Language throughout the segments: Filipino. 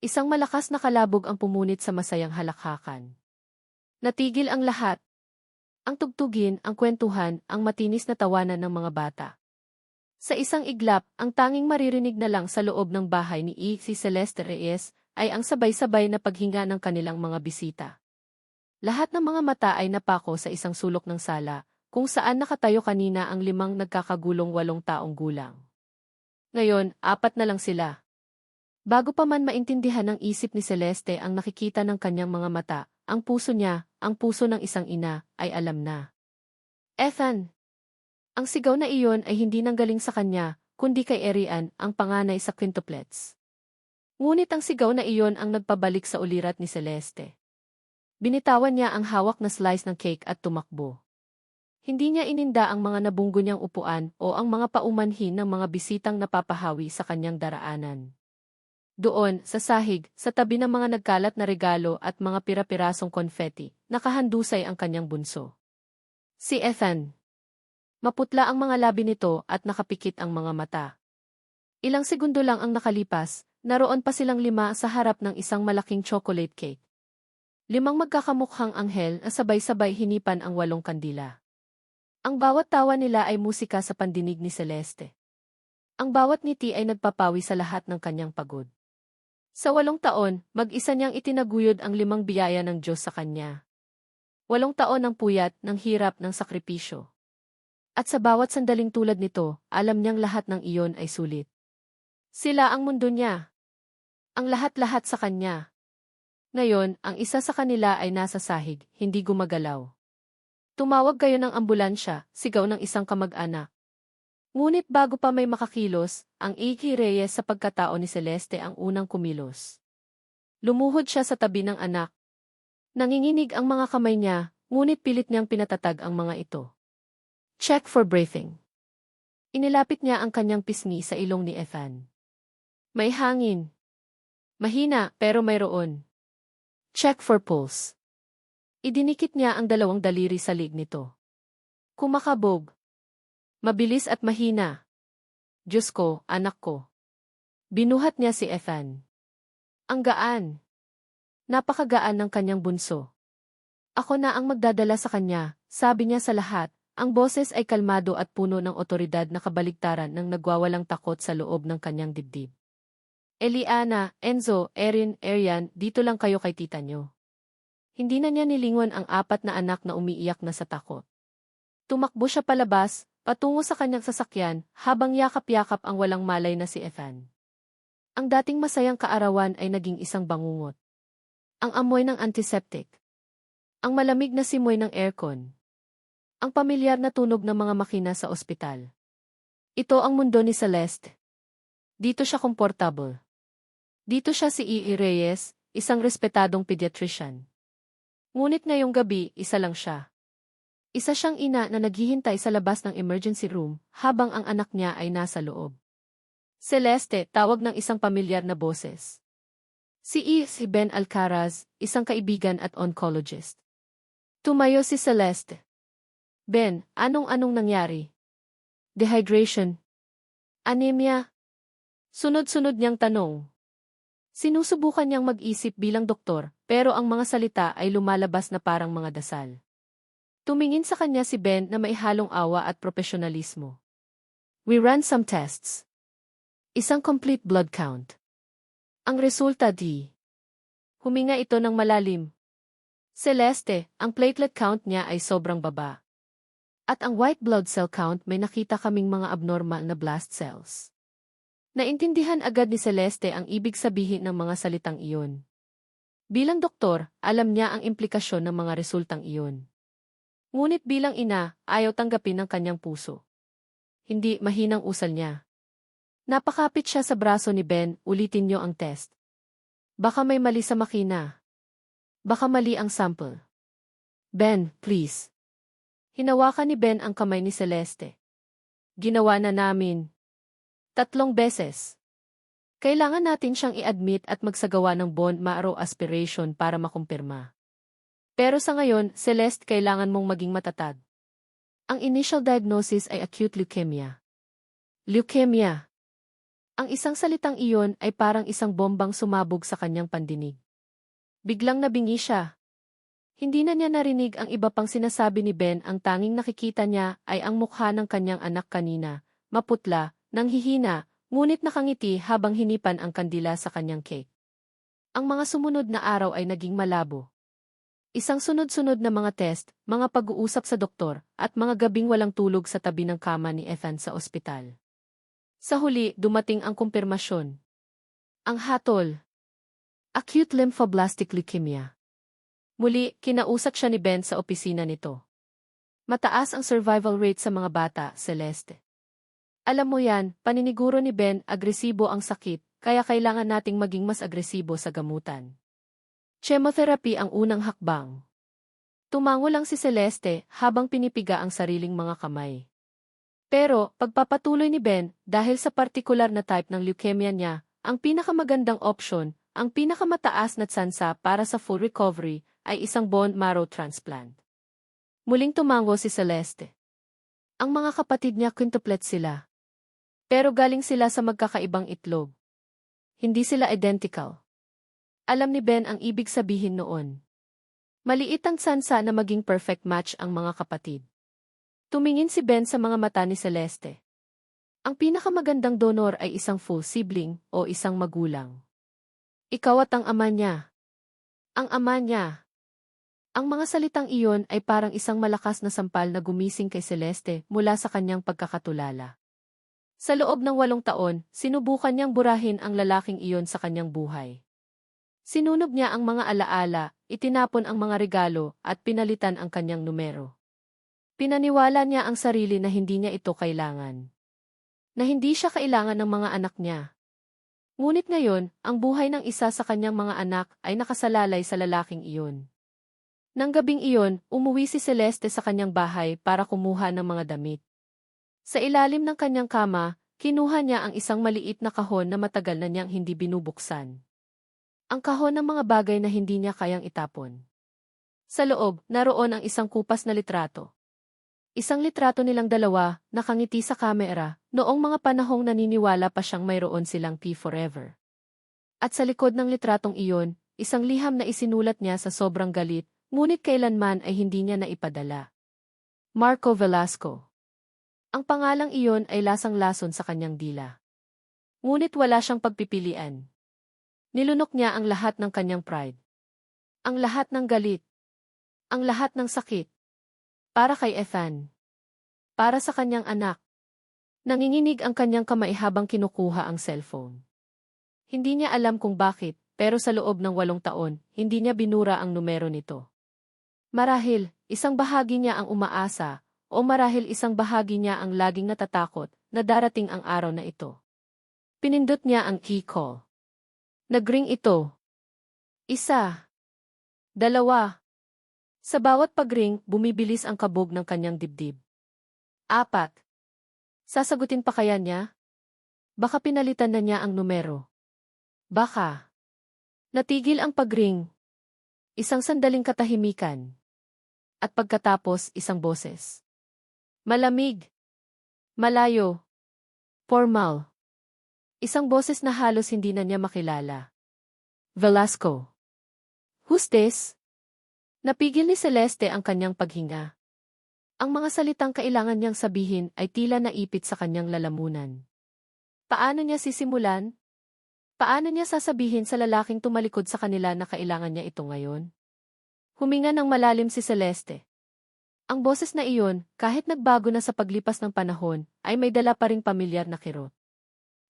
Isang malakas na kalabog ang pumunit sa masayang halakhakan. Natigil ang lahat. Ang tugtugin, ang kwentuhan, ang matinis na tawanan ng mga bata. Sa isang iglap, ang tanging maririnig na lang sa loob ng bahay ni si Celeste Reyes ay ang sabay-sabay na paghinga ng kanilang mga bisita. Lahat ng mga mata ay napako sa isang sulok ng sala, kung saan nakatayo kanina ang 5 nagkakagulong 8 taong gulang. Ngayon, 4 na lang sila. Bago pa man maintindihan ng isip ni Celeste ang nakikita ng kanyang mga mata, ang puso niya, ang puso ng isang ina, ay alam na. Ethan! Ang sigaw na iyon ay hindi nanggaling sa kanya, kundi kay Arian, ang panganay sa quintuplets. Ngunit ang sigaw na iyon ang nagpabalik sa ulirat ni Celeste. Binitawan niya ang hawak na slice ng cake at tumakbo. Hindi niya ininda ang mga nabunggo niyang upuan o ang mga paumanhin ng mga bisitang napapahawi sa kanyang daraanan. Doon, sa sahig, sa tabi ng mga nagkalat na regalo at mga pira-pirasong konfeti, nakahandusay ang kanyang bunso. Si Ethan. Maputla ang mga labi nito at nakapikit ang mga mata. Ilang segundo lang ang nakalipas, naroon pa silang 5 sa harap ng isang malaking chocolate cake. 5 magkakamukhang anghel na sabay-sabay hinipan ang 8 kandila. Ang bawat tawa nila ay musika sa pandinig ni Celeste. Ang bawat ngiti ay nagpapawi sa lahat ng kanyang pagod. Sa 8 taon, mag-isa niyang itinaguyod ang 5 biyaya ng Diyos sa kanya. 8 taon ng puyat, ng hirap, ng sakripisyo. At sa bawat sandaling tulad nito, alam niyang lahat ng iyon ay sulit. Sila ang mundo niya. Ang lahat-lahat sa kanya. Ngayon, ang isa sa kanila ay nasa sahig, hindi gumagalaw. Tumawag kayo ng ambulansya, sigaw ng isang kamag-anak. Ngunit bago pa may makakilos, ang Iggy Reyes sa pagkatao ni Celeste ang unang kumilos. Lumuhod siya sa tabi ng anak. Nanginginig ang mga kamay niya, ngunit pilit niyang pinatatag ang mga ito. Check for breathing. Inilapit niya ang kanyang pisngi sa ilong ni Ethan. May hangin. Mahina, pero mayroon. Check for pulse. Idinikit niya ang 2 daliri sa lig nito. Kumakabog. Mabilis at mahina. Diyos ko, anak ko. Binuhat niya si Ethan. Ang gaan. Napakagaan ng kanyang bunso. Ako na ang magdadala sa kanya, sabi niya sa lahat. Ang boses ay kalmado at puno ng otoridad na kabaligtaran ng nagwawalang takot sa loob ng kanyang dibdib. Eliana, Enzo, Erin, Arian, dito lang kayo kay tita nyo. Hindi na niya nilingon ang 4 na anak na umiiyak na sa takot. Tumakbo siya palabas, patungo sa kanyang sasakyan, habang yakap-yakap ang walang malay na si Ethan. Ang dating masayang kaarawan ay naging isang bangungot. Ang amoy ng antiseptic. Ang malamig na simoy ng aircon. Ang pamilyar na tunog ng mga makina sa ospital. Ito ang mundo ni Celeste. Dito siya komportable. Dito siya si E. Reyes, isang respetadong pediatrician. Ngunit ngayong gabi, isa lang siya. Isa siyang ina na naghihintay sa labas ng emergency room habang ang anak niya ay nasa loob. Celeste, tawag ng isang pamilyar na boses. Si Ben Alcaraz, isang kaibigan at oncologist. Tumayo si Celeste. Ben, anong nangyari? Dehydration? Anemia? Sunod-sunod niyang tanong. Sinusubukan niyang mag-isip bilang doktor, pero ang mga salita ay lumalabas na parang mga dasal. Tumingin sa kanya si Ben na may halong awa at profesionalismo. We ran some tests. Isang complete blood count. Ang resulta D. Huminga ito ng malalim. Celeste, ang platelet count niya ay sobrang baba. At ang white blood cell count may nakita kaming mga abnormal na blast cells. Naintindihan agad ni Celeste ang ibig sabihin ng mga salitang iyon. Bilang doktor, alam niya ang implikasyon ng mga resultang iyon. Ngunit bilang ina, ayaw tanggapin ng kanyang puso. Hindi mahinang usal niya. Napakapit siya sa braso ni Ben, ulitin niyo ang test. Baka may mali sa makina. Baka mali ang sample. Ben, please. Hinawakan ni Ben ang kamay ni Celeste. Ginawa na namin. 3 beses. Kailangan natin siyang i-admit at magsagawa ng bone marrow aspiration para makumpirma. Pero sa ngayon, Celeste, kailangan mong maging matatag. Ang initial diagnosis ay acute leukemia. Leukemia. Ang isang salitang iyon ay parang isang bombang sumabog sa kanyang pandinig. Biglang nabingi siya. Hindi na niya narinig ang iba pang sinasabi ni Ben, ang tanging nakikita niya ay ang mukha ng kanyang anak kanina, maputla, nanghihina, ngunit nakangiti habang hinipan ang kandila sa kanyang cake. Ang mga sumunod na araw ay naging malabo. Isang sunod-sunod na mga test, mga pag-uusap sa doktor, at mga gabing walang tulog sa tabi ng kama ni Ethan sa ospital. Sa huli, dumating ang kumpirmasyon. Ang hatol. Acute lymphoblastic leukemia. Muli, kinausap siya ni Ben sa opisina nito. Mataas ang survival rate sa mga bata, Celeste. Alam mo yan, paniniguro ni Ben, agresibo ang sakit, kaya kailangan nating maging mas agresibo sa gamutan. Chemotherapy ang unang hakbang. Tumango lang si Celeste habang pinipiga ang sariling mga kamay. Pero, pagpapatuloy ni Ben, dahil sa partikular na type ng leukemia niya, ang pinakamagandang option, ang pinakamataas na tsansa para sa full recovery, ay isang bone marrow transplant. Muling tumango si Celeste. Ang mga kapatid niya quintuplet sila. Pero galing sila sa magkakaibang itlog. Hindi sila identical. Alam ni Ben ang ibig sabihin noon. Maliit ang tsansa na maging perfect match ang mga kapatid. Tumingin si Ben sa mga mata ni Celeste. Ang pinakamagandang donor ay isang full sibling o isang magulang. Ikaw at ang ama niya. Ang ama niya. Ang mga salitang iyon ay parang isang malakas na sampal na gumising kay Celeste mula sa kanyang pagkakatulala. Sa loob ng 8 taon, sinubukan niyang burahin ang lalaking iyon sa kanyang buhay. Sinunog niya ang mga alaala, itinapon ang mga regalo, at pinalitan ang kanyang numero. Pinaniwala niya ang sarili na hindi niya ito kailangan. Na hindi siya kailangan ng mga anak niya. Ngunit ngayon, ang buhay ng isa sa kanyang mga anak ay nakasalalay sa lalaking iyon. Nang gabing iyon, umuwi si Celeste sa kanyang bahay para kumuha ng mga damit. Sa ilalim ng kanyang kama, kinuha niya ang isang maliit na kahon na matagal na niyang hindi binubuksan. Ang kahon ng mga bagay na hindi niya kayang itapon. Sa loob, naroon ang isang kupas na litrato. Isang litrato nilang dalawa, nakangiti sa kamera, noong mga panahong naniniwala pa siyang mayroon silang P forever. At sa likod ng litratong iyon, isang liham na isinulat niya sa sobrang galit, ngunit kailanman ay hindi niya naipadala. Marco Velasco. Ang pangalang iyon ay lasang-lason sa kanyang dila. Ngunit wala siyang pagpipilian. Nilunok niya ang lahat ng kanyang pride. Ang lahat ng galit. Ang lahat ng sakit. Para kay Ethan. Para sa kanyang anak. Nanginginig ang kanyang kamay habang kinukuha ang cellphone. Hindi niya alam kung bakit, pero sa loob ng 8 taon, hindi niya binura ang numero nito. Marahil, isang bahagi niya ang umaasa, o marahil isang bahagi niya ang laging natatakot na darating ang araw na ito. Pinindot niya ang key call. Nagring ito. 1. 2. Sa bawat pagring, bumibilis ang kabog ng kanyang dibdib. 4. Sasagutin pa kaya niya? Baka pinalitan na niya ang numero. Baka. Natigil ang pagring. Isang sandaling katahimikan. At pagkatapos, isang boses. Malamig. Malayo. Formal. Isang boses na halos hindi na niya makilala. Velasco. Who's this? Napigil ni Celeste ang kanyang paghinga. Ang mga salitang kailangan niyang sabihin ay tila naipit sa kanyang lalamunan. Paano niya sisimulan? Paano niya sasabihin sa lalaking tumalikod sa kanila na kailangan niya ito ngayon? Huminga ng malalim si Celeste. Ang boses na iyon, kahit nagbago na sa paglipas ng panahon, ay may dala pa ring pamilyar na kirot.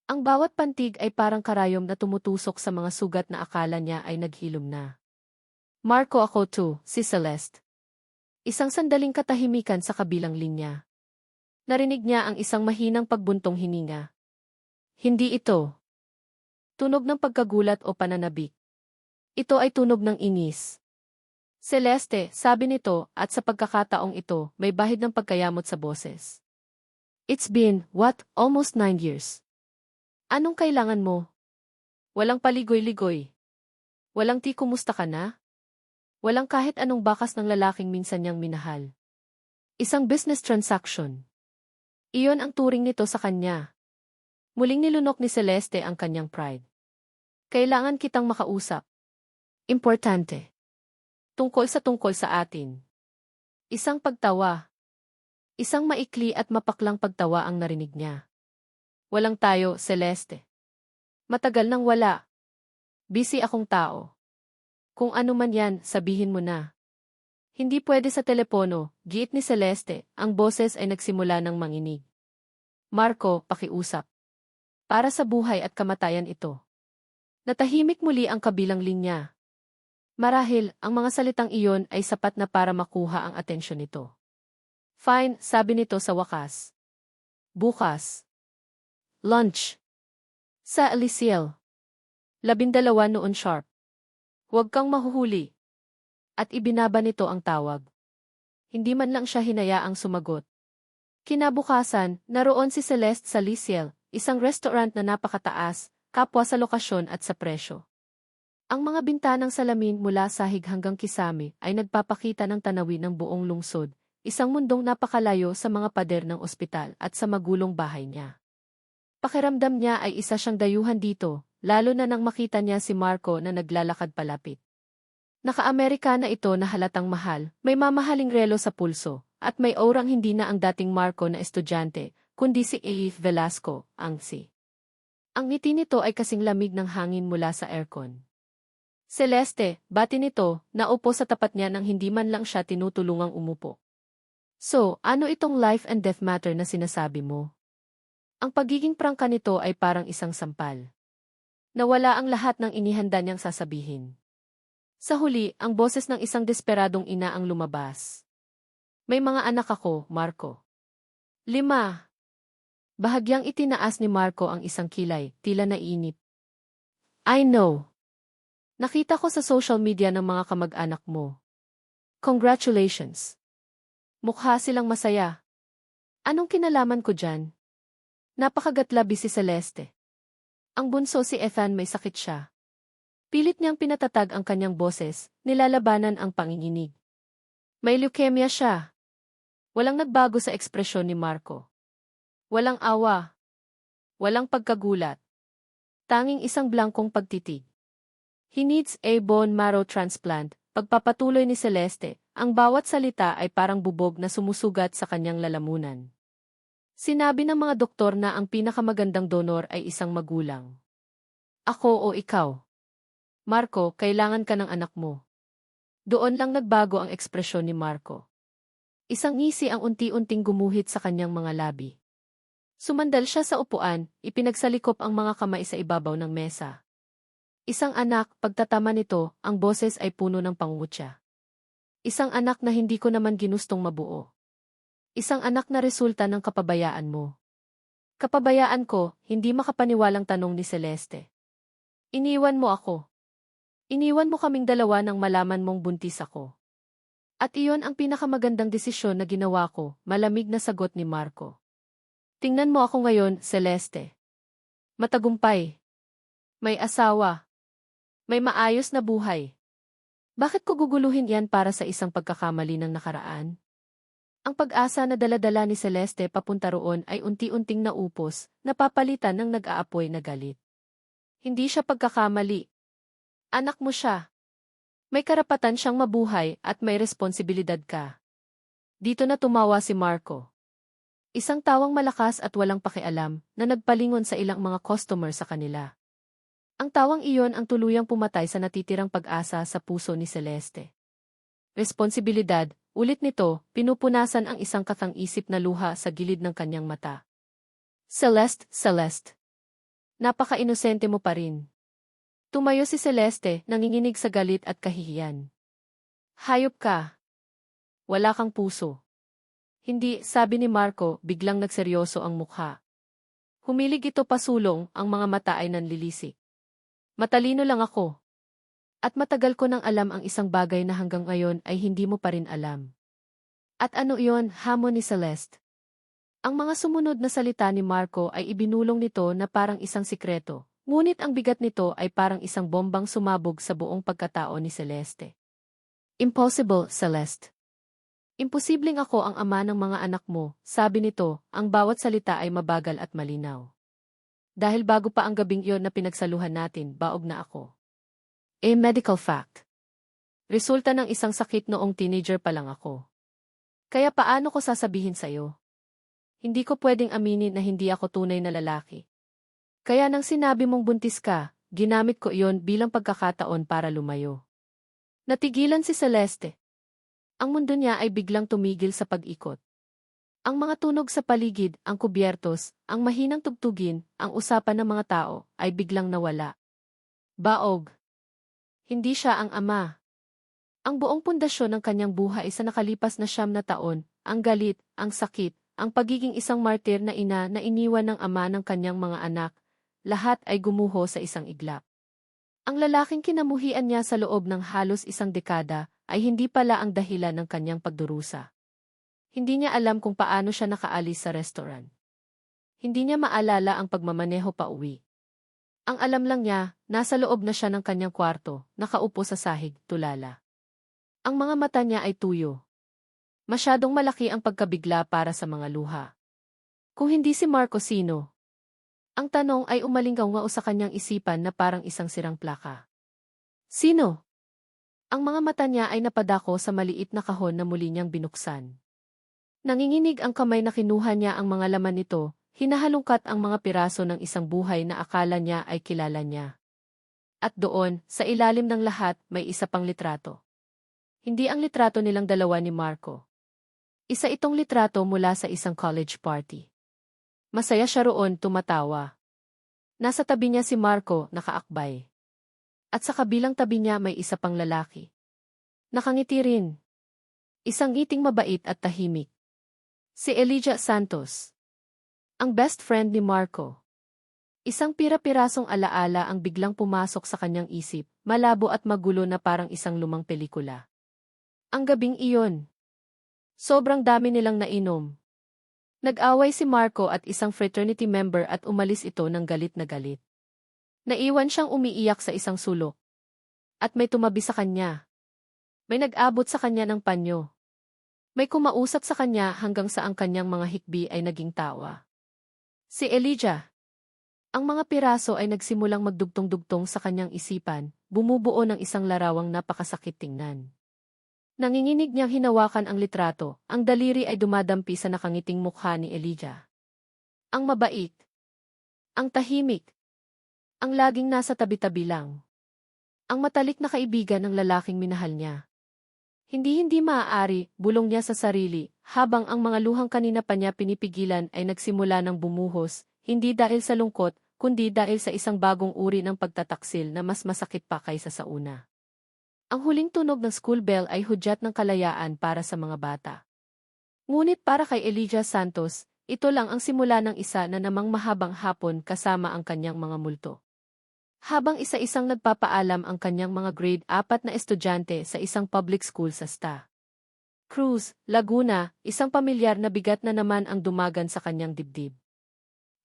Ang bawat pantig ay parang karayom na tumutusok sa mga sugat na akala niya ay naghilom na. Marco, ako too, si Celeste. Isang sandaling katahimikan sa kabilang linya. Narinig niya ang isang mahinang pagbuntong hininga. Hindi ito tunog ng pagkagulat o pananabik. Ito ay tunog ng inis. Celeste, sabi nito, at sa pagkakataong ito, may bahid ng pagkayamot sa boses. It's been, almost 9 years. Anong kailangan mo? Walang paligoy-ligoy. Walang kumusta ka na? Walang kahit anong bakas ng lalaking minsan niyang minahal. Isang business transaction. Iyon ang turing nito sa kanya. Muling nilunok ni Celeste ang kanyang pride. Kailangan kitang makausap. Importante. Tungkol sa atin. Isang pagtawa. Isang maikli at mapaklang pagtawa ang narinig niya. Walang tayo, Celeste. Matagal nang wala. Busy akong tao. Kung ano man yan, sabihin mo na. Hindi pwede sa telepono, giit ni Celeste, ang boses ay nagsimula ng manginig. Marco, pakiusap. Para sa buhay at kamatayan ito. Natahimik muli ang kabilang linya. Marahil, ang mga salitang iyon ay sapat na para makuha ang atensyon nito. Fine, sabi nito sa wakas. Bukas. Lunch. Sa Elysiel. 12 noon sharp. Huwag kang mahuhuli. At ibinaba nito ang tawag. Hindi man lang siya hinayaang sumagot. Kinabukasan, naroon si Celeste sa Elysiel, isang restaurant na napakataas, kapwa sa lokasyon at sa presyo. Ang mga bintanang salamin mula sahig hanggang kisame ay nagpapakita ng tanawin ng buong lungsod, isang mundong napakalayo sa mga pader ng ospital at sa magulong bahay niya. Pakiramdam niya ay isa siyang dayuhan dito, lalo na nang makita niya si Marco na naglalakad palapit. Naka-Amerikana ito na halatang mahal, may mamahaling relo sa pulso, at may aurang hindi na ang dating Marco na estudyante, kundi si Eve Velasco, ang si. Ang ngiti nito ay kasing lamig ng hangin mula sa aircon. Celeste, bati nito, naupo sa tapat niya nang hindi man lang siya tinutulungang umupo. So, ano itong life and death matter na sinasabi mo? Ang pagiging prangka nito ay parang isang sampal. Nawala ang lahat ng inihanda niyang sasabihin. Sa huli, ang boses ng isang desperadong ina ang lumabas. May mga anak ako, Marco. 5. Bahagyang itinaas ni Marco ang isang kilay, tila naiinip. I know. Nakita ko sa social media ng mga kamag-anak mo. Congratulations. Mukha silang masaya. Anong kinalaman ko dyan? Napakagatlabi si Celeste. Ang bunso si Ethan may sakit siya. Pilit niyang pinatatag ang kanyang boses, nilalabanan ang panginginig. May leukemia siya. Walang nagbago sa ekspresyon ni Marco. Walang awa. Walang pagkagulat. Tanging isang blankong pagtitig. He needs a bone marrow transplant, pagpapatuloy ni Celeste, ang bawat salita ay parang bubog na sumusugat sa kanyang lalamunan. Sinabi ng mga doktor na ang pinakamagandang donor ay isang magulang. Ako o ikaw? Marco, kailangan ka ng anak mo. Doon lang nagbago ang ekspresyon ni Marco. Isang ngisi ang unti-unting gumuhit sa kanyang mga labi. Sumandal siya sa upuan, ipinagsalikop ang mga kamay sa ibabaw ng mesa. Isang anak, pagtatama nito, ang boses ay puno ng pangungutya. Isang anak na hindi ko naman ginustong mabuo. Isang anak na resulta ng kapabayaan mo. Kapabayaan ko, hindi makapaniwalang tanong ni Celeste. Iniwan mo ako. Iniwan mo kaming dalawa nang malaman mong buntis ako. At iyon ang pinakamagandang desisyon na ginawa ko, malamig na sagot ni Marco. Tingnan mo ako ngayon, Celeste. Matagumpay. May asawa. May maayos na buhay. Bakit ko guguluhin yan para sa isang pagkakamali ng nakaraan? Ang pag-asa na daladala ni Celeste papunta roon ay unti-unting naupos, napapalitan ng nag-aapoy na galit. Hindi siya pagkakamali. Anak mo siya. May karapatan siyang mabuhay at may responsibilidad ka. Dito na tumawa si Marco. Isang tawang malakas at walang pakialam na nagpalingon sa ilang mga customer sa kanila. Ang tawang iyon ang tuluyang pumatay sa natitirang pag-asa sa puso ni Celeste. Responsibilidad, ulit nito, pinupunasan ang isang katang-isip na luha sa gilid ng kanyang mata. Celeste, Celeste. Napaka-inosente mo pa rin. Tumayo si Celeste, nanginginig sa galit at kahihiyan. Hayop ka. Wala kang puso. Hindi, sabi ni Marco, biglang nagseryoso ang mukha. Humilig ito pasulong, ang mga mata ay nanlilisik. Matalino lang ako. At matagal ko nang alam ang isang bagay na hanggang ngayon ay hindi mo pa rin alam. At ano iyon, hamon ni Celeste? Ang mga sumunod na salita ni Marco ay ibinulong nito na parang isang sikreto. Ngunit ang bigat nito ay parang isang bombang sumabog sa buong pagkatao ni Celeste. Impossible, Celeste. Imposibleng ako ang ama ng mga anak mo, sabi nito, ang bawat salita ay mabagal at malinaw. Dahil bago pa ang gabing iyon na pinagsaluhan natin, baog na ako. Medical fact. Resulta ng isang sakit noong teenager pa lang ako. Kaya paano ko sasabihin sa'yo? Hindi ko pwedeng aminin na hindi ako tunay na lalaki. Kaya nang sinabi mong buntis ka, ginamit ko iyon bilang pagkakataon para lumayo. Natigilan si Celeste. Ang mundo niya ay biglang tumigil sa pag-ikot. Ang mga tunog sa paligid, ang kubyertos, ang mahinang tugtugin, ang usapan ng mga tao, ay biglang nawala. Baog. Hindi siya ang ama. Ang buong pundasyon ng kanyang buhay sa nakalipas na 9 na taon, ang galit, ang sakit, ang pagiging isang martir na ina na iniwan ng ama ng kanyang mga anak, lahat ay gumuho sa isang iglap. Ang lalaking kinamuhian niya sa loob ng halos 1 dekada ay hindi pala ang dahilan ng kanyang pagdurusa. Hindi niya alam kung paano siya nakaalis sa restaurant. Hindi niya maalala ang pagmamaneho pa uwi. Ang alam lang niya, nasa loob na siya ng kanyang kwarto, nakaupo sa sahig, tulala. Ang mga mata niya ay tuyo. Masyadong malaki ang pagkabigla para sa mga luha. Kung hindi si Marco, sino? Ang tanong ay umalinggaw sa kanyang isipan na parang isang sirang plaka. Sino? Ang mga mata niya ay napadako sa maliit na kahon na muli niyang binuksan. Nanginginig ang kamay na kinuha niya ang mga laman nito, hinahalungkat ang mga piraso ng isang buhay na akala niya ay kilala niya. At doon, sa ilalim ng lahat, may isa pang litrato. Hindi ang litrato nilang dalawa ni Marco. Isa itong litrato mula sa isang college party. Masaya siya roon, tumatawa. Nasa tabi niya si Marco, nakaakbay. At sa kabilang tabi niya may isa pang lalaki. Nakangiti rin. Isang ngiting mabait at tahimik. Si Elijah Santos. Ang best friend ni Marco. Isang pira-pirasong alaala ang biglang pumasok sa kanyang isip, malabo at magulo na parang isang lumang pelikula. Ang gabing iyon. Sobrang dami nilang nainom. Nag-away si Marco at isang fraternity member at umalis ito ng galit na galit. Naiwan siyang umiiyak sa isang sulok. At may tumabi sa kanya. May nag-abot sa kanya ng panyo. May kumausap sa kanya hanggang sa ang kanyang mga hikbi ay naging tawa. Si Elijah. Ang mga piraso ay nagsimulang magdugtong-dugtong sa kanyang isipan, bumubuo ng isang larawang napakasakit tingnan. Nanginginig niyang hinawakan ang litrato, ang daliri ay dumadampi sa nakangiting mukha ni Elijah. Ang mabait. Ang tahimik. Ang laging nasa tabi-tabi lang. Ang matalik na kaibigan ng lalaking minahal niya. Hindi maaari, bulong niya sa sarili, habang ang mga luhang kanina pa niya pinipigilan ay nagsimula ng bumuhos, hindi dahil sa lungkot, kundi dahil sa isang bagong uri ng pagtataksil na mas masakit pa kaysa sa una. Ang huling tunog ng school bell ay hudyat ng kalayaan para sa mga bata. Ngunit para kay Elijah Santos, ito lang ang simula ng isa na namang mahabang hapon kasama ang kanyang mga multo. Habang isa-isang nagpapaalam ang kanyang mga grade 4 na estudyante sa isang public school sa Sta. Cruz, Laguna, isang pamilyar na bigat na naman ang dumagan sa kanyang dibdib.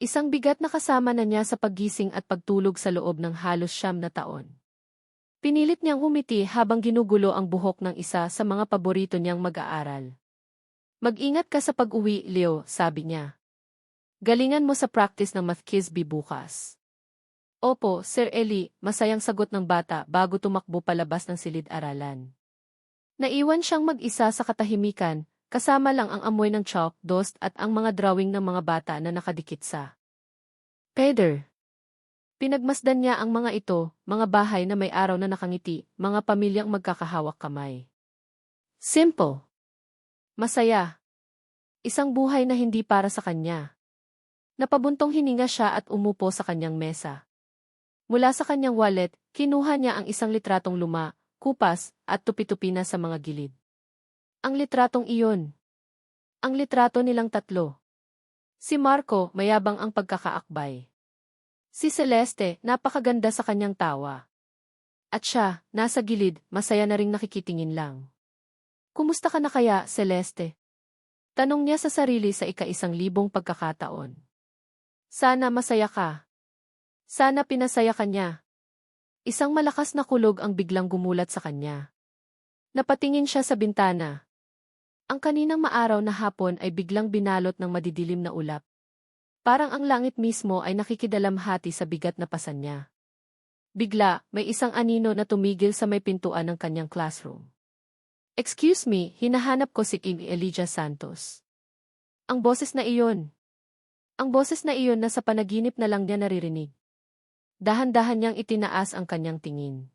Isang bigat na kasama na niya sa paggising at pagtulog sa loob ng halos 9 na taon. Pinilit niyang humiti habang ginugulo ang buhok ng isa sa mga paborito niyang mag-aaral. Mag-ingat ka sa pag-uwi, Leo, sabi niya. Galingan mo sa practice ng math Kisby bukas. Opo, Sir Eli, masayang sagot ng bata bago tumakbo palabas ng silid-aralan. Naiwan siyang mag-isa sa katahimikan, kasama lang ang amoy ng chalk, dust at ang mga drawing ng mga bata na nakadikit sa pader. Pinagmasdan niya ang mga ito, mga bahay na may araw na nakangiti, mga pamilyang magkakahawak kamay. Simple. Masaya. Isang buhay na hindi para sa kanya. Napabuntong hininga siya at umupo sa kanyang mesa. Mula sa kanyang wallet, kinuha niya ang isang litratong luma, kupas, at tupi-tupi na sa mga gilid. Ang litratong iyon. Ang litrato nilang tatlo. Si Marco, mayabang ang pagkakaakbay. Si Celeste, napakaganda sa kanyang tawa. At siya, nasa gilid, masaya na ring nakikitingin lang. Kumusta ka na kaya, Celeste? Tanong niya sa sarili sa ika-1,000 pagkakataon. Sana masaya ka. Sana pinasaya ka niya. Isang malakas na kulog ang biglang gumulat sa kanya. Napatingin siya sa bintana. Ang kaninang maaraw na hapon ay biglang binalot ng madidilim na ulap. Parang ang langit mismo ay nakikidalamhati sa bigat na pasan niya. Bigla, may isang anino na tumigil sa may pintuan ng kanyang classroom. "Excuse me, hinahanap ko si Elijah Santos." Ang boses na iyon. Ang boses na iyon na sa panaginip na lang niya naririnig. Dahan-dahan niyang itinaas ang kanyang tingin.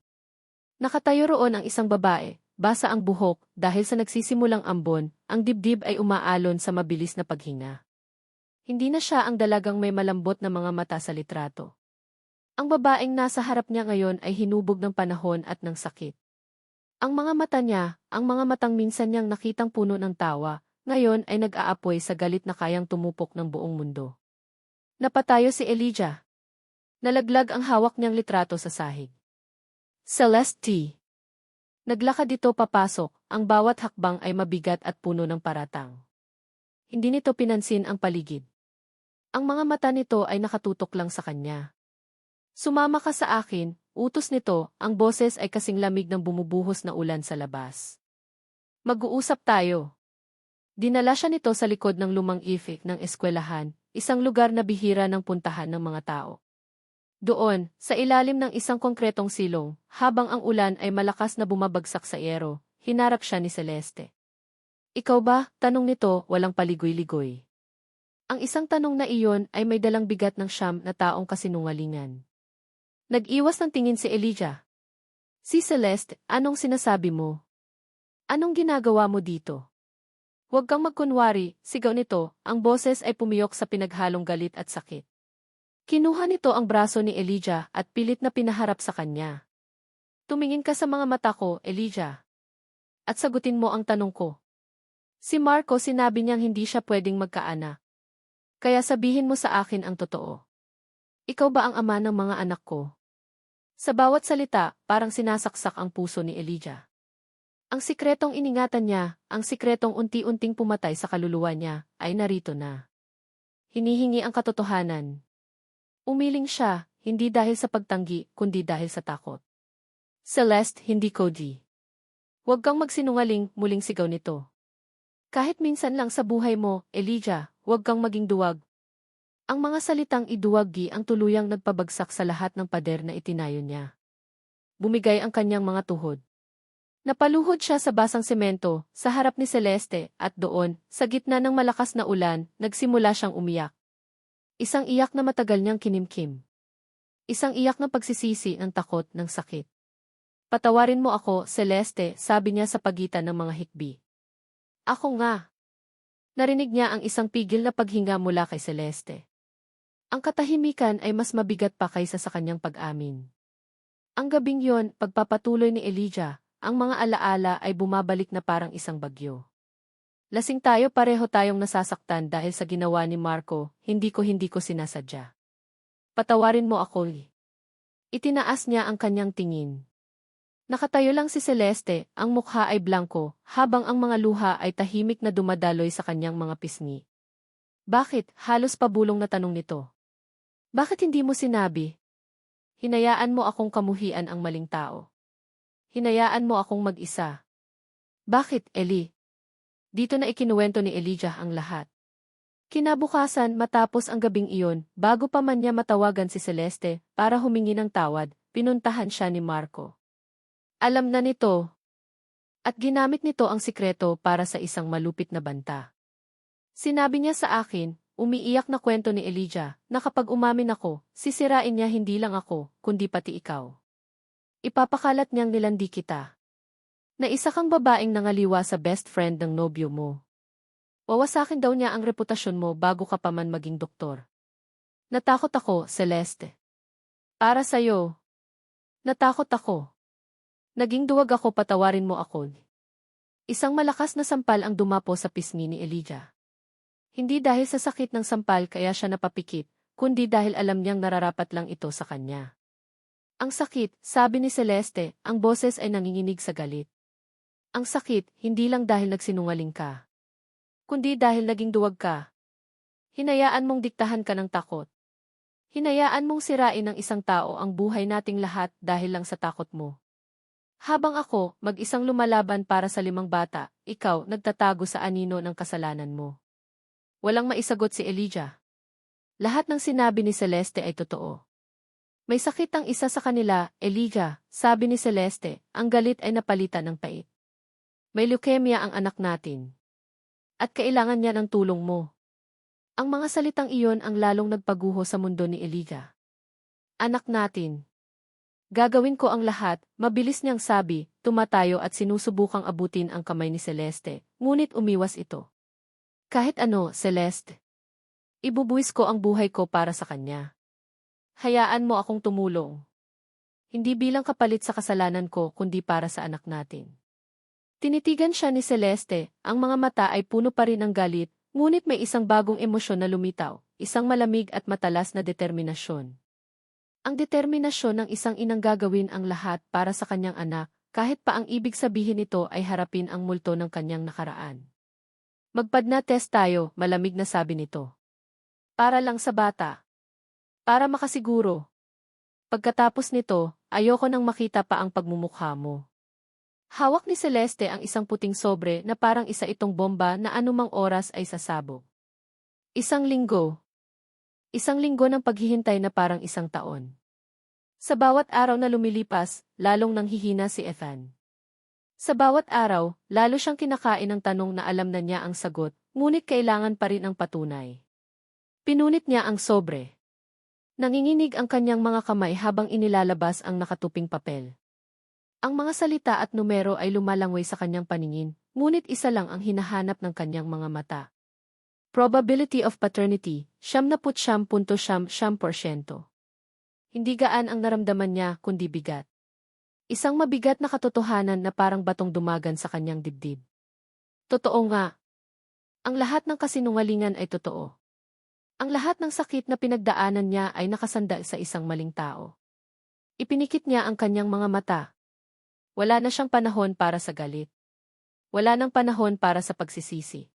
Nakatayo roon ang isang babae, basa ang buhok, dahil sa nagsisimulang ambon, ang dibdib ay umaalon sa mabilis na paghinga. Hindi na siya ang dalagang may malambot na mga mata sa litrato. Ang babaeng nasa harap niya ngayon ay hinubog ng panahon at ng sakit. Ang mga mata niya, ang mga matang minsan niyang nakitang puno ng tawa, ngayon ay nag-aapoy sa galit na kayang tumupok ng buong mundo. Napatayo si Elijah. Nalaglag ang hawak niyang litrato sa sahig. Celeste T. Naglakad ito papasok, ang bawat hakbang ay mabigat at puno ng paratang. Hindi nito pinansin ang paligid. Ang mga mata nito ay nakatutok lang sa kanya. "Sumama ka sa akin," utos nito, ang boses ay kasing lamig ng bumubuhos na ulan sa labas. "Mag-uusap tayo." Dinala siya nito sa likod ng lumang ifik ng eskwelahan, isang lugar na bihira ng puntahan ng mga tao. Doon, sa ilalim ng isang konkretong silong, habang ang ulan ay malakas na bumabagsak sa yero, hinarap siya ni Celeste. "Ikaw ba?" tanong nito, walang paligoy-ligoy. Ang isang tanong na iyon ay may dalang bigat ng siyam na taong kasinungalingan. Nag-iwas ng tingin si Elijah. "Si Celeste, anong sinasabi mo? Anong ginagawa mo dito?" "Huwag kang magkunwari," sigaw nito, ang boses ay pumiyok sa pinaghalong galit at sakit. Kinuha nito ang braso ni Elijah at pilit na pinaharap sa kanya. "Tumingin ka sa mga mata ko, Elijah. At sagutin mo ang tanong ko." Si Marco sinabi niyang hindi siya pwedeng magkaanak. "Kaya sabihin mo sa akin ang totoo. Ikaw ba ang ama ng mga anak ko?" Sa bawat salita, parang sinasaksak ang puso ni Elijah. Ang sikretong iningatan niya, ang sikretong unti-unting pumatay sa kaluluwa niya, ay narito na. Hinihingi ang katotohanan. Umiling siya, hindi dahil sa pagtanggi, kundi dahil sa takot. "Celeste, hindi Cody. Huwag kang magsinungaling," muling sigaw nito. "Kahit minsan lang sa buhay mo, Elijah, huwag kang maging duwag." Ang mga salitang iduwagi ang tuluyang nagpabagsak sa lahat ng pader na itinayo niya. Bumigay ang kanyang mga tuhod. Napaluhod siya sa basang semento, sa harap ni Celeste, at doon, sa gitna ng malakas na ulan, nagsimula siyang umiyak. Isang iyak na matagal niyang kinimkim. Isang iyak ng pagsisisi, ng takot, ng sakit. "Patawarin mo ako, Celeste," sabi niya sa pagitan ng mga hikbi. "Ako nga." Narinig niya ang isang pigil na paghinga mula kay Celeste. Ang katahimikan ay mas mabigat pa kaysa sa kanyang pag-amin. Ang gabing yon, pagpapatuloy ni Elijah, ang mga alaala ay bumabalik na parang isang bagyo. "Lasing tayo, pareho tayong nasasaktan dahil sa ginawa ni Marco, hindi ko sinasadya. Patawarin mo ako." Itinaas niya ang kanyang tingin. Nakatayo lang si Celeste, ang mukha ay blanko, habang ang mga luha ay tahimik na dumadaloy sa kanyang mga pisngi. "Bakit?" halos pabulong na tanong nito. "Bakit hindi mo sinabi? Hinayaan mo akong kamuhian ang maling tao. Hinayaan mo akong mag-isa." "Bakit, Eli?" Dito na ikinuwento ni Elijah ang lahat. Kinabukasan, matapos ang gabing iyon, bago pa man niya matawagan si Celeste para humingi ng tawad, pinuntahan siya ni Marco. Alam na nito. At ginamit nito ang sikreto para sa isang malupit na banta. Sinabi niya sa akin, umiiyak na kwento ni Elijah, na kapag umamin ako, sisirain niya hindi lang ako, kundi pati ikaw. Ipapakalat niyang nilandi kita. Na isa kang babaeng nangaliwa sa best friend ng nobyo mo. Wawasakin daw niya ang reputasyon mo bago ka pa man maging doktor. Natakot ako, Celeste. Para sa'yo. Natakot ako. Naging duwag ako, patawarin mo ako. Isang malakas na sampal ang dumapo sa pisngi ni Elijah. Hindi dahil sa sakit ng sampal kaya siya napapikit, kundi dahil alam niyang nararapat lang ito sa kanya. Ang sakit, sabi ni Celeste, ang boses ay nanginginig sa galit. Ang sakit, hindi lang dahil nagsinungaling ka, kundi dahil naging duwag ka. Hinayaan mong diktahan ka ng takot. Hinayaan mong sirain ng isang tao ang buhay nating lahat dahil lang sa takot mo. Habang ako, mag-isang lumalaban para sa 5 bata, ikaw nagtatago sa anino ng kasalanan mo. Walang maisagot si Elijah. Lahat ng sinabi ni Celeste ay totoo. May sakit ang isa sa kanila, Elijah, sabi ni Celeste, ang galit ay napalitan ng pait. May leukemia ang anak natin. At kailangan niya ng tulong mo. Ang mga salitang iyon ang lalong nagpaguho sa mundo ni Elijah. Anak natin. Gagawin ko ang lahat, mabilis niyang sabi, tumatayo at sinusubukang abutin ang kamay ni Celeste, ngunit umiwas ito. Kahit ano, Celeste. Ibubuwis ko ang buhay ko para sa kanya. Hayaan mo akong tumulong. Hindi bilang kapalit sa kasalanan ko kundi para sa anak natin. Tinitigan siya ni Celeste, ang mga mata ay puno pa rin ng galit, ngunit may isang bagong emosyon na lumitaw, isang malamig at matalas na determinasyon. Ang determinasyon ng isang inang gagawin ang lahat para sa kanyang anak, kahit pa ang ibig sabihin nito ay harapin ang multo ng kanyang nakaraan. Magpadna test tayo, malamig na sabi nito. Para lang sa bata. Para makasiguro. Pagkatapos nito, ayoko nang makita pa ang pagmumukha mo. Hawak ni Celeste ang isang puting sobre na parang isa itong bomba na anumang oras ay sasabog. Isang linggo. Isang linggo ng paghihintay na parang isang taon. Sa bawat araw na lumilipas, lalong nanghihina si Ethan. Sa bawat araw, lalo siyang kinakain ng tanong na alam na niya ang sagot, ngunit kailangan pa rin ang patunay. Pinunit niya ang sobre. Nanginginig ang kanyang mga kamay habang inilalabas ang nakatuping papel. Ang mga salita at numero ay lumalangway sa kanyang paningin, ngunit isa lang ang hinahanap ng kanyang mga mata. Probability of paternity, 99.9%. Hindi gaan ang naramdaman niya kundi bigat. Isang mabigat na katotohanan na parang batong dumagan sa kanyang dibdib. Totoo nga. Ang lahat ng kasinungalingan ay totoo. Ang lahat ng sakit na pinagdaanan niya ay nakasandal sa isang maling tao. Ipinikit niya ang kanyang mga mata. Wala na siyang panahon para sa galit. Wala nang panahon para sa pagsisisi.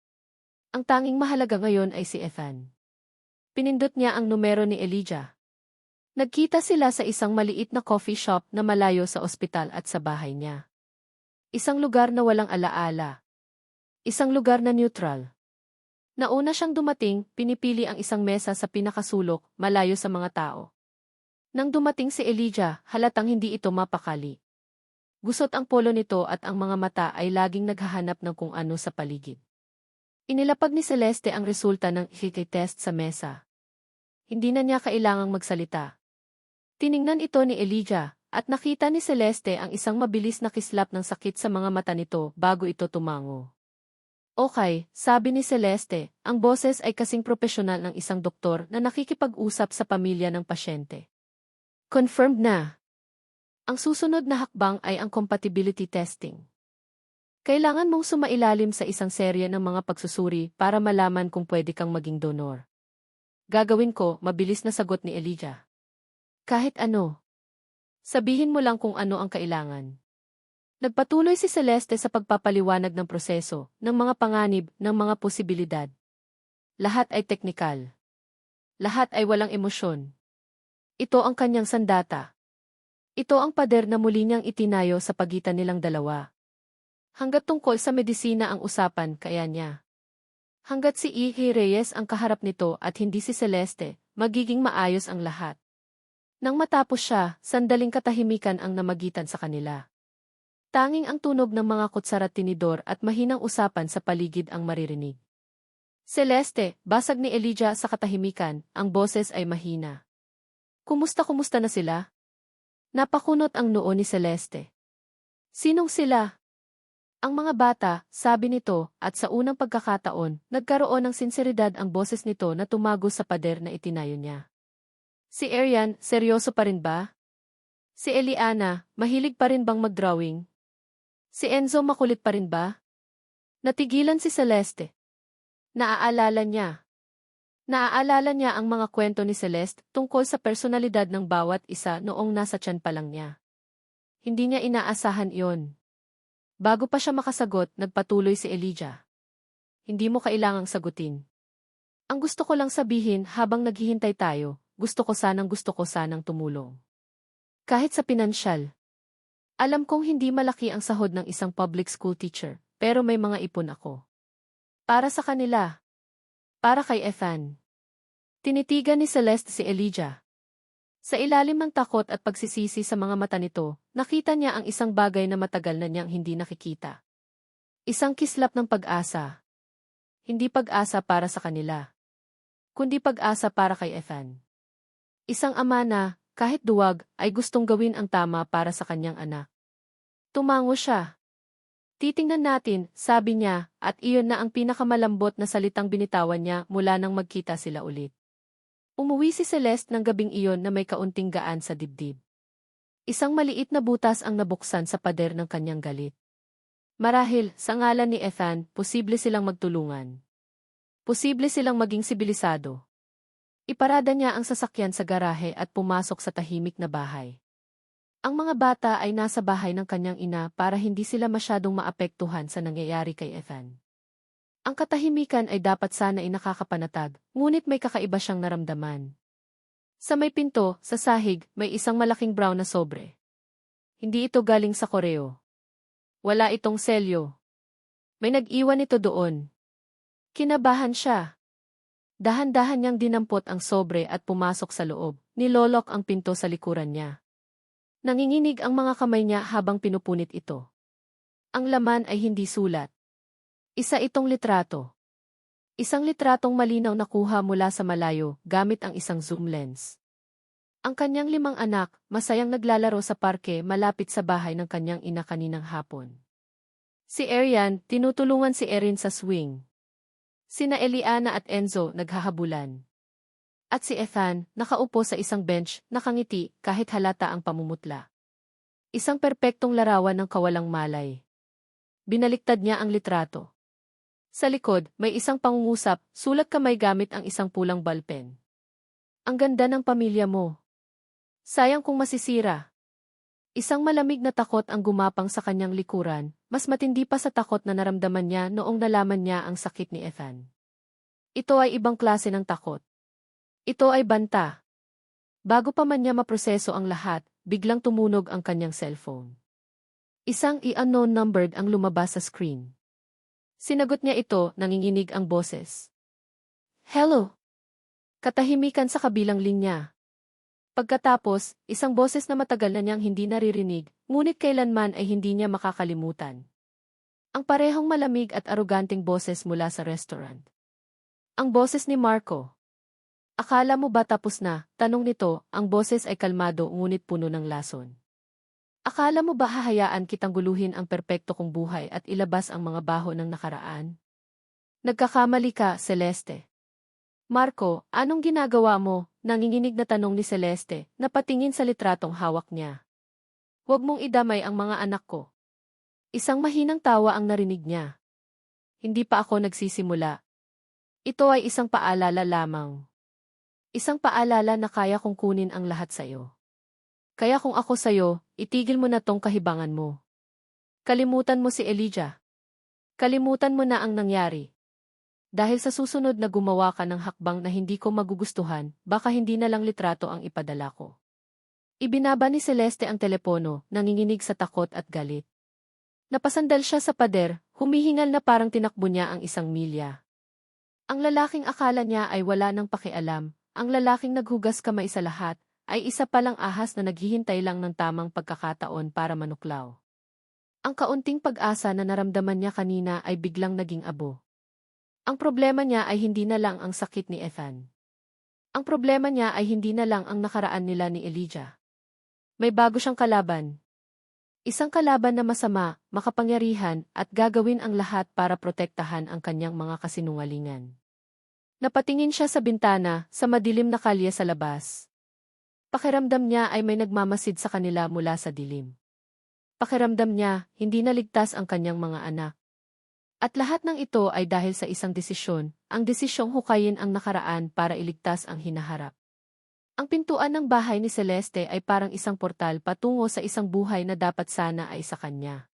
Ang tanging mahalaga ngayon ay si Ethan. Pinindot niya ang numero ni Elijah. Nagkita sila sa isang maliit na coffee shop na malayo sa ospital at sa bahay niya. Isang lugar na walang alaala. Isang lugar na neutral. Nauna siyang dumating, pinipili ang isang mesa sa pinakasulok, malayo sa mga tao. Nang dumating si Elijah, halatang hindi ito mapakali. Gusot ang polo nito at ang mga mata ay laging naghahanap ng kung ano sa paligid. Inilapag ni Celeste ang resulta ng IQ test sa mesa. Hindi na niya kailangang magsalita. Tiningnan ito ni Elijah, at nakita ni Celeste ang isang mabilis na kislap ng sakit sa mga mata nito bago ito tumango. Okay, sabi ni Celeste, ang boses ay kasing propesyonal ng isang doktor na nakikipag-usap sa pamilya ng pasyente. Confirmed na. Ang susunod na hakbang ay ang compatibility testing. Kailangan mong sumailalim sa isang serye ng mga pagsusuri para malaman kung pwede kang maging donor. Gagawin ko, mabilis na sagot ni Elijah. Kahit ano. Sabihin mo lang kung ano ang kailangan. Nagpatuloy si Celeste sa pagpapaliwanag ng proseso, ng mga panganib, ng mga posibilidad. Lahat ay teknikal. Lahat ay walang emosyon. Ito ang kanyang sandata. Ito ang pader na muli niyang itinayo sa pagitan nilang dalawa. Hanggat tungkol sa medisina ang usapan, kaya niya. Hanggat si E. Reyes ang kaharap nito at hindi si Celeste, magiging maayos ang lahat. Nang matapos siya, sandaling katahimikan ang namagitan sa kanila. Tanging ang tunog ng mga kutsara at tinidor at mahinang usapan sa paligid ang maririnig. Celeste, basag ni Elijah sa katahimikan, ang boses ay mahina. Kumusta na sila? Napakunot ang noo ni Celeste. Sinong sila? Ang mga bata, sabi nito, at sa unang pagkakataon, nagkaroon ng sinseridad ang boses nito na tumago sa pader na itinayo niya. Si Arian, seryoso pa rin ba? Si Eliana, mahilig pa rin bang mag-drawing? Si Enzo makulit pa rin ba? Natigilan si Celeste. Naaalala niya. Naaalala niya ang mga kwento ni Celeste tungkol sa personalidad ng bawat isa noong nasa tiyan pa lang niya. Hindi niya inaasahan iyon. Bago pa siya makasagot, nagpatuloy si Elijah. Hindi mo kailangang sagutin. Ang gusto ko lang sabihin habang naghihintay tayo, gusto ko sanang tumulong. Kahit sa pinansyal. Alam kong hindi malaki ang sahod ng isang public school teacher, pero may mga ipon ako. Para sa kanila. Para kay Ethan. Tinitigan ni Celeste si Elijah. Sa ilalim ng takot at pagsisisi sa mga mata nito, nakita niya ang isang bagay na matagal na niyang hindi nakikita. Isang kislap ng pag-asa. Hindi pag-asa para sa kanila, kundi pag-asa para kay Ethan. Isang ama na, kahit duwag, ay gustong gawin ang tama para sa kanyang anak. Tumango siya. Titingnan natin, sabi niya, at iyon na ang pinakamalambot na salitang binitawan niya mula nang magkita sila ulit. Umuwi si Celeste ng gabing iyon na may kaunting gaan sa dibdib. Isang maliit na butas ang nabuksan sa pader ng kanyang galit. Marahil, sa ngalan ni Ethan, posible silang magtulungan. Posible silang maging sibilisado. Iparada niya ang sasakyan sa garahe at pumasok sa tahimik na bahay. Ang mga bata ay nasa bahay ng kanyang ina para hindi sila masyadong maapektuhan sa nangyayari kay Ethan. Ang katahimikan ay dapat sana ay nakakapanatag, ngunit may kakaiba siyang naramdaman. Sa may pinto, sa sahig, may isang malaking brown na sobre. Hindi ito galing sa koreo. Wala itong selyo. May nag-iwan ito doon. Kinabahan siya. Dahan-dahan niyang dinampot ang sobre at pumasok sa loob. Nilolok ang pinto sa likuran niya. Nanginginig ang mga kamay niya habang pinupunit ito. Ang laman ay hindi sulat. Isa itong litrato. Isang litratong malinaw na kuha mula sa malayo gamit ang isang zoom lens. Ang kanyang 5 anak, masayang naglalaro sa parke malapit sa bahay ng kanyang ina kaninang hapon. Si Arian, tinutulungan si Erin sa swing. Sina Eliana at Enzo, naghahabulan. At si Ethan, nakaupo sa isang bench, nakangiti kahit halata ang pamumutla. Isang perpektong larawan ng kawalang malay. Binaliktad niya ang litrato. Sa likod, may isang pangungusap, sulat kamay gamit ang isang pulang ballpen. Ang ganda ng pamilya mo. Sayang kung masisira. Isang malamig na takot ang gumapang sa kanyang likuran, mas matindi pa sa takot na naramdaman niya noong nalaman niya ang sakit ni Ethan. Ito ay ibang klase ng takot. Ito ay banta. Bago pa man niya maproseso ang lahat, biglang tumunog ang kanyang cellphone. Isang unknown numbered ang lumabas sa screen. Sinagot niya ito, nanginginig ang boses. Hello? Katahimikan sa kabilang linya. Pagkatapos, isang boses na matagal na niyang hindi naririnig, ngunit kailanman ay hindi niya makakalimutan. Ang parehong malamig at aroganteng boses mula sa restaurant. Ang boses ni Marco. Akala mo ba tapos na? Tanong nito, ang boses ay kalmado ngunit puno ng lason. Akala mo ba hahayaan kitang guluhin ang perpekto kong buhay at ilabas ang mga baho ng nakaraan? Nagkakamali ka, Celeste. Marco, anong ginagawa mo? Nanginginig na tanong ni Celeste, napatingin sa litratong hawak niya. Huwag mong idamay ang mga anak ko. Isang mahinang tawa ang narinig niya. Hindi pa ako nagsisimula. Ito ay isang paalala lamang. Isang paalala na kaya kong kunin ang lahat sa'yo. Kaya kung ako sa'yo, itigil mo na tong kahibangan mo. Kalimutan mo si Elijah. Kalimutan mo na ang nangyari. Dahil sa susunod na gumawa ka ng hakbang na hindi ko magugustuhan, baka hindi na lang litrato ang ipadala ko. Ibinaba ni Celeste ang telepono, nanginginig sa takot at galit. Napasandal siya sa pader, humihingal na parang tinakbo niya ang 1 milya. Ang lalaking akala niya ay wala nang pakialam, ang lalaking naghugas kamay sa lahat, ay isa palang ahas na naghihintay lang ng tamang pagkakataon para manuklaw. Ang kaunting pag-asa na naramdaman niya kanina ay biglang naging abo. Ang problema niya ay hindi na lang ang sakit ni Ethan. Ang problema niya ay hindi na lang ang nakaraan nila ni Elijah. May bago siyang kalaban. Isang kalaban na masama, makapangyarihan, at gagawin ang lahat para protektahan ang kanyang mga kasinungalingan. Napatingin siya sa bintana, sa madilim na kalye sa labas. Pakiramdam niya ay may nagmamasid sa kanila mula sa dilim. Pakiramdam niya, hindi naligtas ang kanyang mga anak. At lahat ng ito ay dahil sa isang desisyon, ang desisyong hukayin ang nakaraan para iligtas ang hinaharap. Ang pintuan ng bahay ni Celeste ay parang isang portal patungo sa isang buhay na dapat sana ay sa kanya.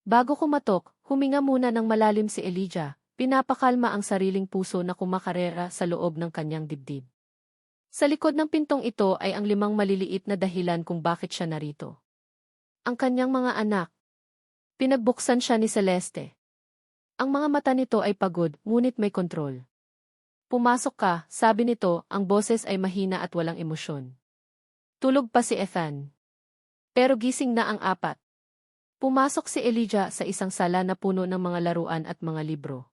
Bago kumatok, huminga muna ng malalim si Elijah, pinapakalma ang sariling puso na kumakarera sa loob ng kanyang dibdib. Sa likod ng pintong ito ay ang 5 maliliit na dahilan kung bakit siya narito. Ang kanyang mga anak. Pinagbuksan siya ni Celeste. Ang mga mata nito ay pagod, ngunit may kontrol. Pumasok ka, sabi nito, ang boses ay mahina at walang emosyon. Tulog pa si Ethan. Pero gising na ang apat. Pumasok si Elijah sa isang sala na puno ng mga laruan at mga libro.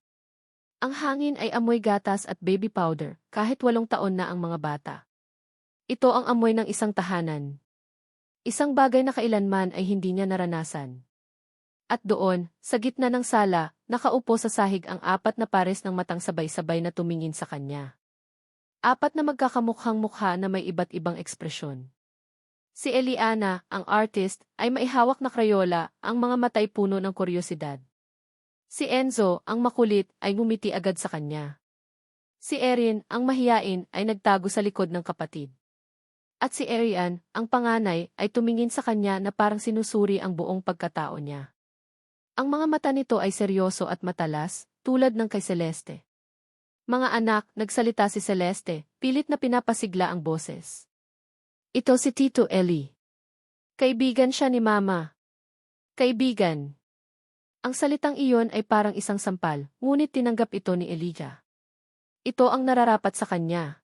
Ang hangin ay amoy gatas at baby powder, kahit 8 taon na ang mga bata. Ito ang amoy ng isang tahanan. Isang bagay na kailanman ay hindi niya naranasan. At doon, sa gitna ng sala, nakaupo sa sahig ang 4 na pares ng matang sabay-sabay na tumingin sa kanya. 4 na magkakamukhang mukha na may iba't ibang ekspresyon. Si Eliana, ang artist, ay maihawak na krayola, ang mga matay puno ng kuryosidad. Si Enzo, ang makulit, ay ngumiti agad sa kanya. Si Erin, ang mahiyain, ay nagtago sa likod ng kapatid. At si Arian, ang panganay, ay tumingin sa kanya na parang sinusuri ang buong pagkatao niya. Ang mga mata nito ay seryoso at matalas, tulad ng kay Celeste. Mga anak, nagsalita si Celeste, pilit na pinapasigla ang boses. Ito si Tito Eli. Kaibigan siya ni Mama. Kaibigan. Ang salitang iyon ay parang isang sampal, ngunit tinanggap ito ni Elijah. Ito ang nararapat sa kanya.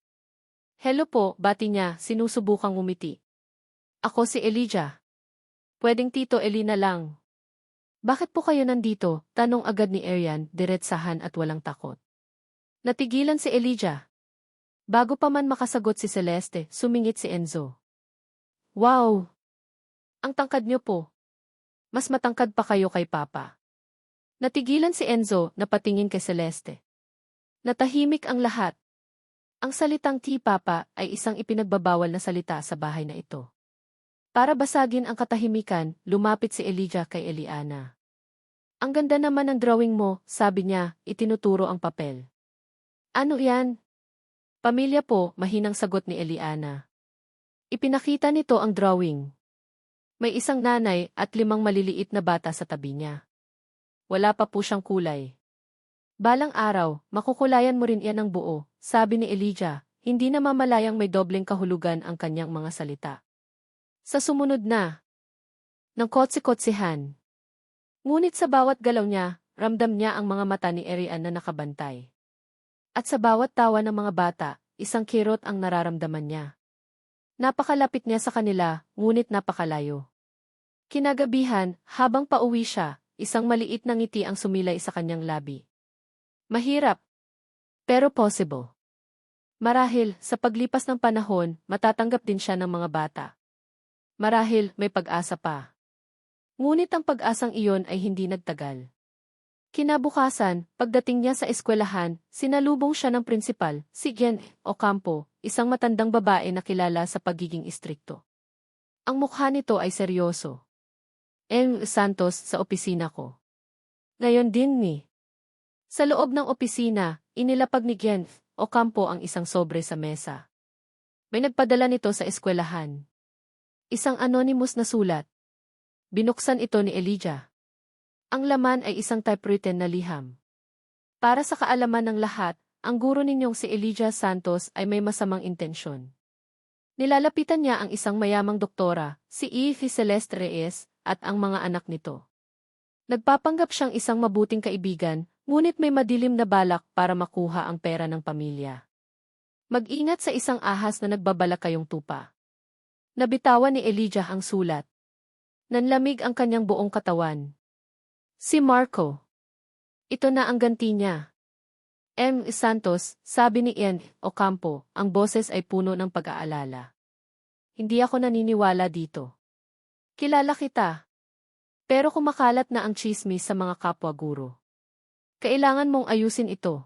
Hello po, bati niya, sinusubukang ngumiti. Ako si Elijah. Pwedeng Tito Eli na lang. Bakit po kayo nandito? Tanong agad ni Arian, diretsahan at walang takot. Natigilan si Elijah. Bago pa man makasagot si Celeste, sumingit si Enzo. Wow! Ang tangkad niyo po. Mas matangkad pa kayo kay Papa. Natigilan si Enzo, napatingin kay Celeste. Natahimik ang lahat. Ang salitang Papa ay isang ipinagbabawal na salita sa bahay na ito. Para basagin ang katahimikan, lumapit si Elijah kay Eliana. Ang ganda naman ng drawing mo, sabi niya, itinuturo ang papel. Ano yan? Pamilya po, mahinang sagot ni Eliana. Ipinakita nito ang drawing. May isang nanay at 5 maliliit na bata sa tabi niya. Wala pa po siyang kulay. Balang araw, makukulayan mo rin yan ng buo, sabi ni Elijah, hindi na mamalayang may dobleng kahulugan ang kanyang mga salita. Sa sumunod na, ng kotse-kotsehan. Ngunit sa bawat galaw niya, ramdam niya ang mga mata ni Arian na nakabantay. At sa bawat tawa ng mga bata, isang kirot ang nararamdaman niya. Napakalapit niya sa kanila, ngunit napakalayo. Kinagabihan, habang pauwi siya, isang maliit na ngiti ang sumilay sa kanyang labi. Mahirap, pero possible. Marahil, sa paglipas ng panahon, matatanggap din siya ng mga bata. Marahil, may pag-asa pa. Ngunit ang pag-asang iyon ay hindi nagtagal. Kinabukasan, pagdating niya sa eskwelahan, sinalubong siya ng prinsipal, si Jen Ocampo, isang matandang babae na kilala sa pagiging istrikto. Ang mukha nito ay seryoso. Santos sa opisina ko. Ngayon din ni. Sa loob ng opisina, inilapag ni Jen Ocampo ang isang sobre sa mesa. May nagpadala nito sa eskwelahan. Isang anonymous na sulat. Binuksan ito ni Elijah. Ang laman ay isang typewritten na liham. Para sa kaalaman ng lahat, ang guro ninyong si Elijah Santos ay may masamang intensyon. Nilalapitan niya ang isang mayamang doktora, si Eve Celeste Reyes, at ang mga anak nito. Nagpapanggap siyang isang mabuting kaibigan, ngunit may madilim na balak para makuha ang pera ng pamilya. Mag-ingat sa isang ahas na nagbabalak kayong tupa. Nabitawan ni Elijah ang sulat. Nanlamig ang kanyang buong katawan. Si Marco. Ito na ang ganti niya. Santos, sabi ni Ian Ocampo, ang boses ay puno ng pag-aalala. Hindi ako naniniwala dito. Kilala kita. Pero kumakalat na ang tsismis sa mga kapwa-guro. Kailangan mong ayusin ito.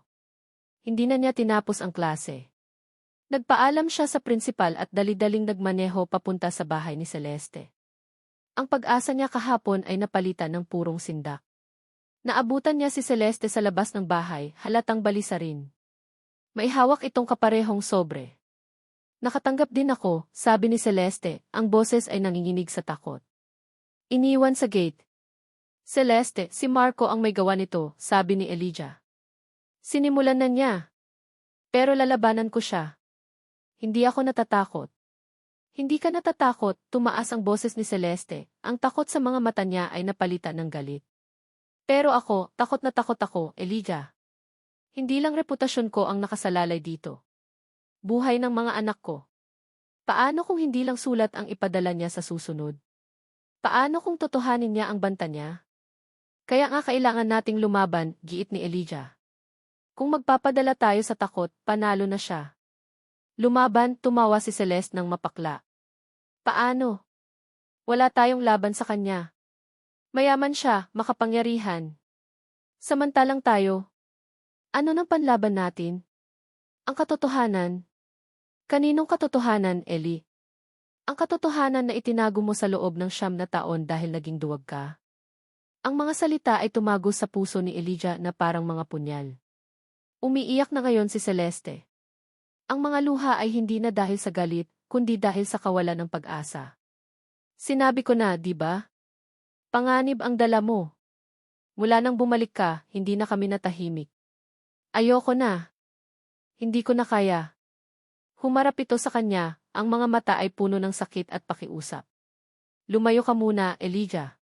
Hindi na niya tinapos ang klase. Nagpaalam siya sa prinsipal at dali-daling nagmaneho papunta sa bahay ni Celeste. Ang pag-asa niya kahapon ay napalitan ng purong sindak. Naabutan niya si Celeste sa labas ng bahay, halatang balisa rin. May hawak itong kaparehong sobre. Nakatanggap din ako, sabi ni Celeste, ang boses ay nanginginig sa takot. Iniwan sa gate. Celeste, si Marco ang may gawa nito, sabi ni Elijah. Sinimulan na niya. Pero lalabanan ko siya. Hindi ako natatakot. Hindi ka natatakot, tumaas ang boses ni Celeste, ang takot sa mga mata niya ay napalitan ng galit. Pero ako, takot na takot ako, Elijah. Hindi lang reputasyon ko ang nakasalalay dito. Buhay ng mga anak ko. Paano kung hindi lang sulat ang ipadala niya sa susunod? Paano kung totohanin niya ang banta niya? Kaya nga kailangan nating lumaban, giit ni Elijah. Kung magpapadala tayo sa takot, panalo na siya. Lumaban, tumawa si Celeste ng mapakla. Paano? Wala tayong laban sa kanya. Mayaman siya, makapangyarihan. Samantalang tayo. Ano nang panlaban natin? Ang katotohanan. Kaninong katotohanan, Ellie? Ang katotohanan na itinago mo sa loob ng 9 na taon dahil naging duwag ka. Ang mga salita ay tumago sa puso ni Elijah na parang mga punyal. Umiiyak na ngayon si Celeste. Ang mga luha ay hindi na dahil sa galit, kundi dahil sa kawalan ng pag-asa. Sinabi ko na, di ba? Panganib ang dala mo. Mula nang bumalik ka, hindi na kami natahimik. Ayoko na. Hindi ko na kaya. Humarap ito sa kanya, ang mga mata ay puno ng sakit at pakiusap. Lumayo ka muna, Elijah.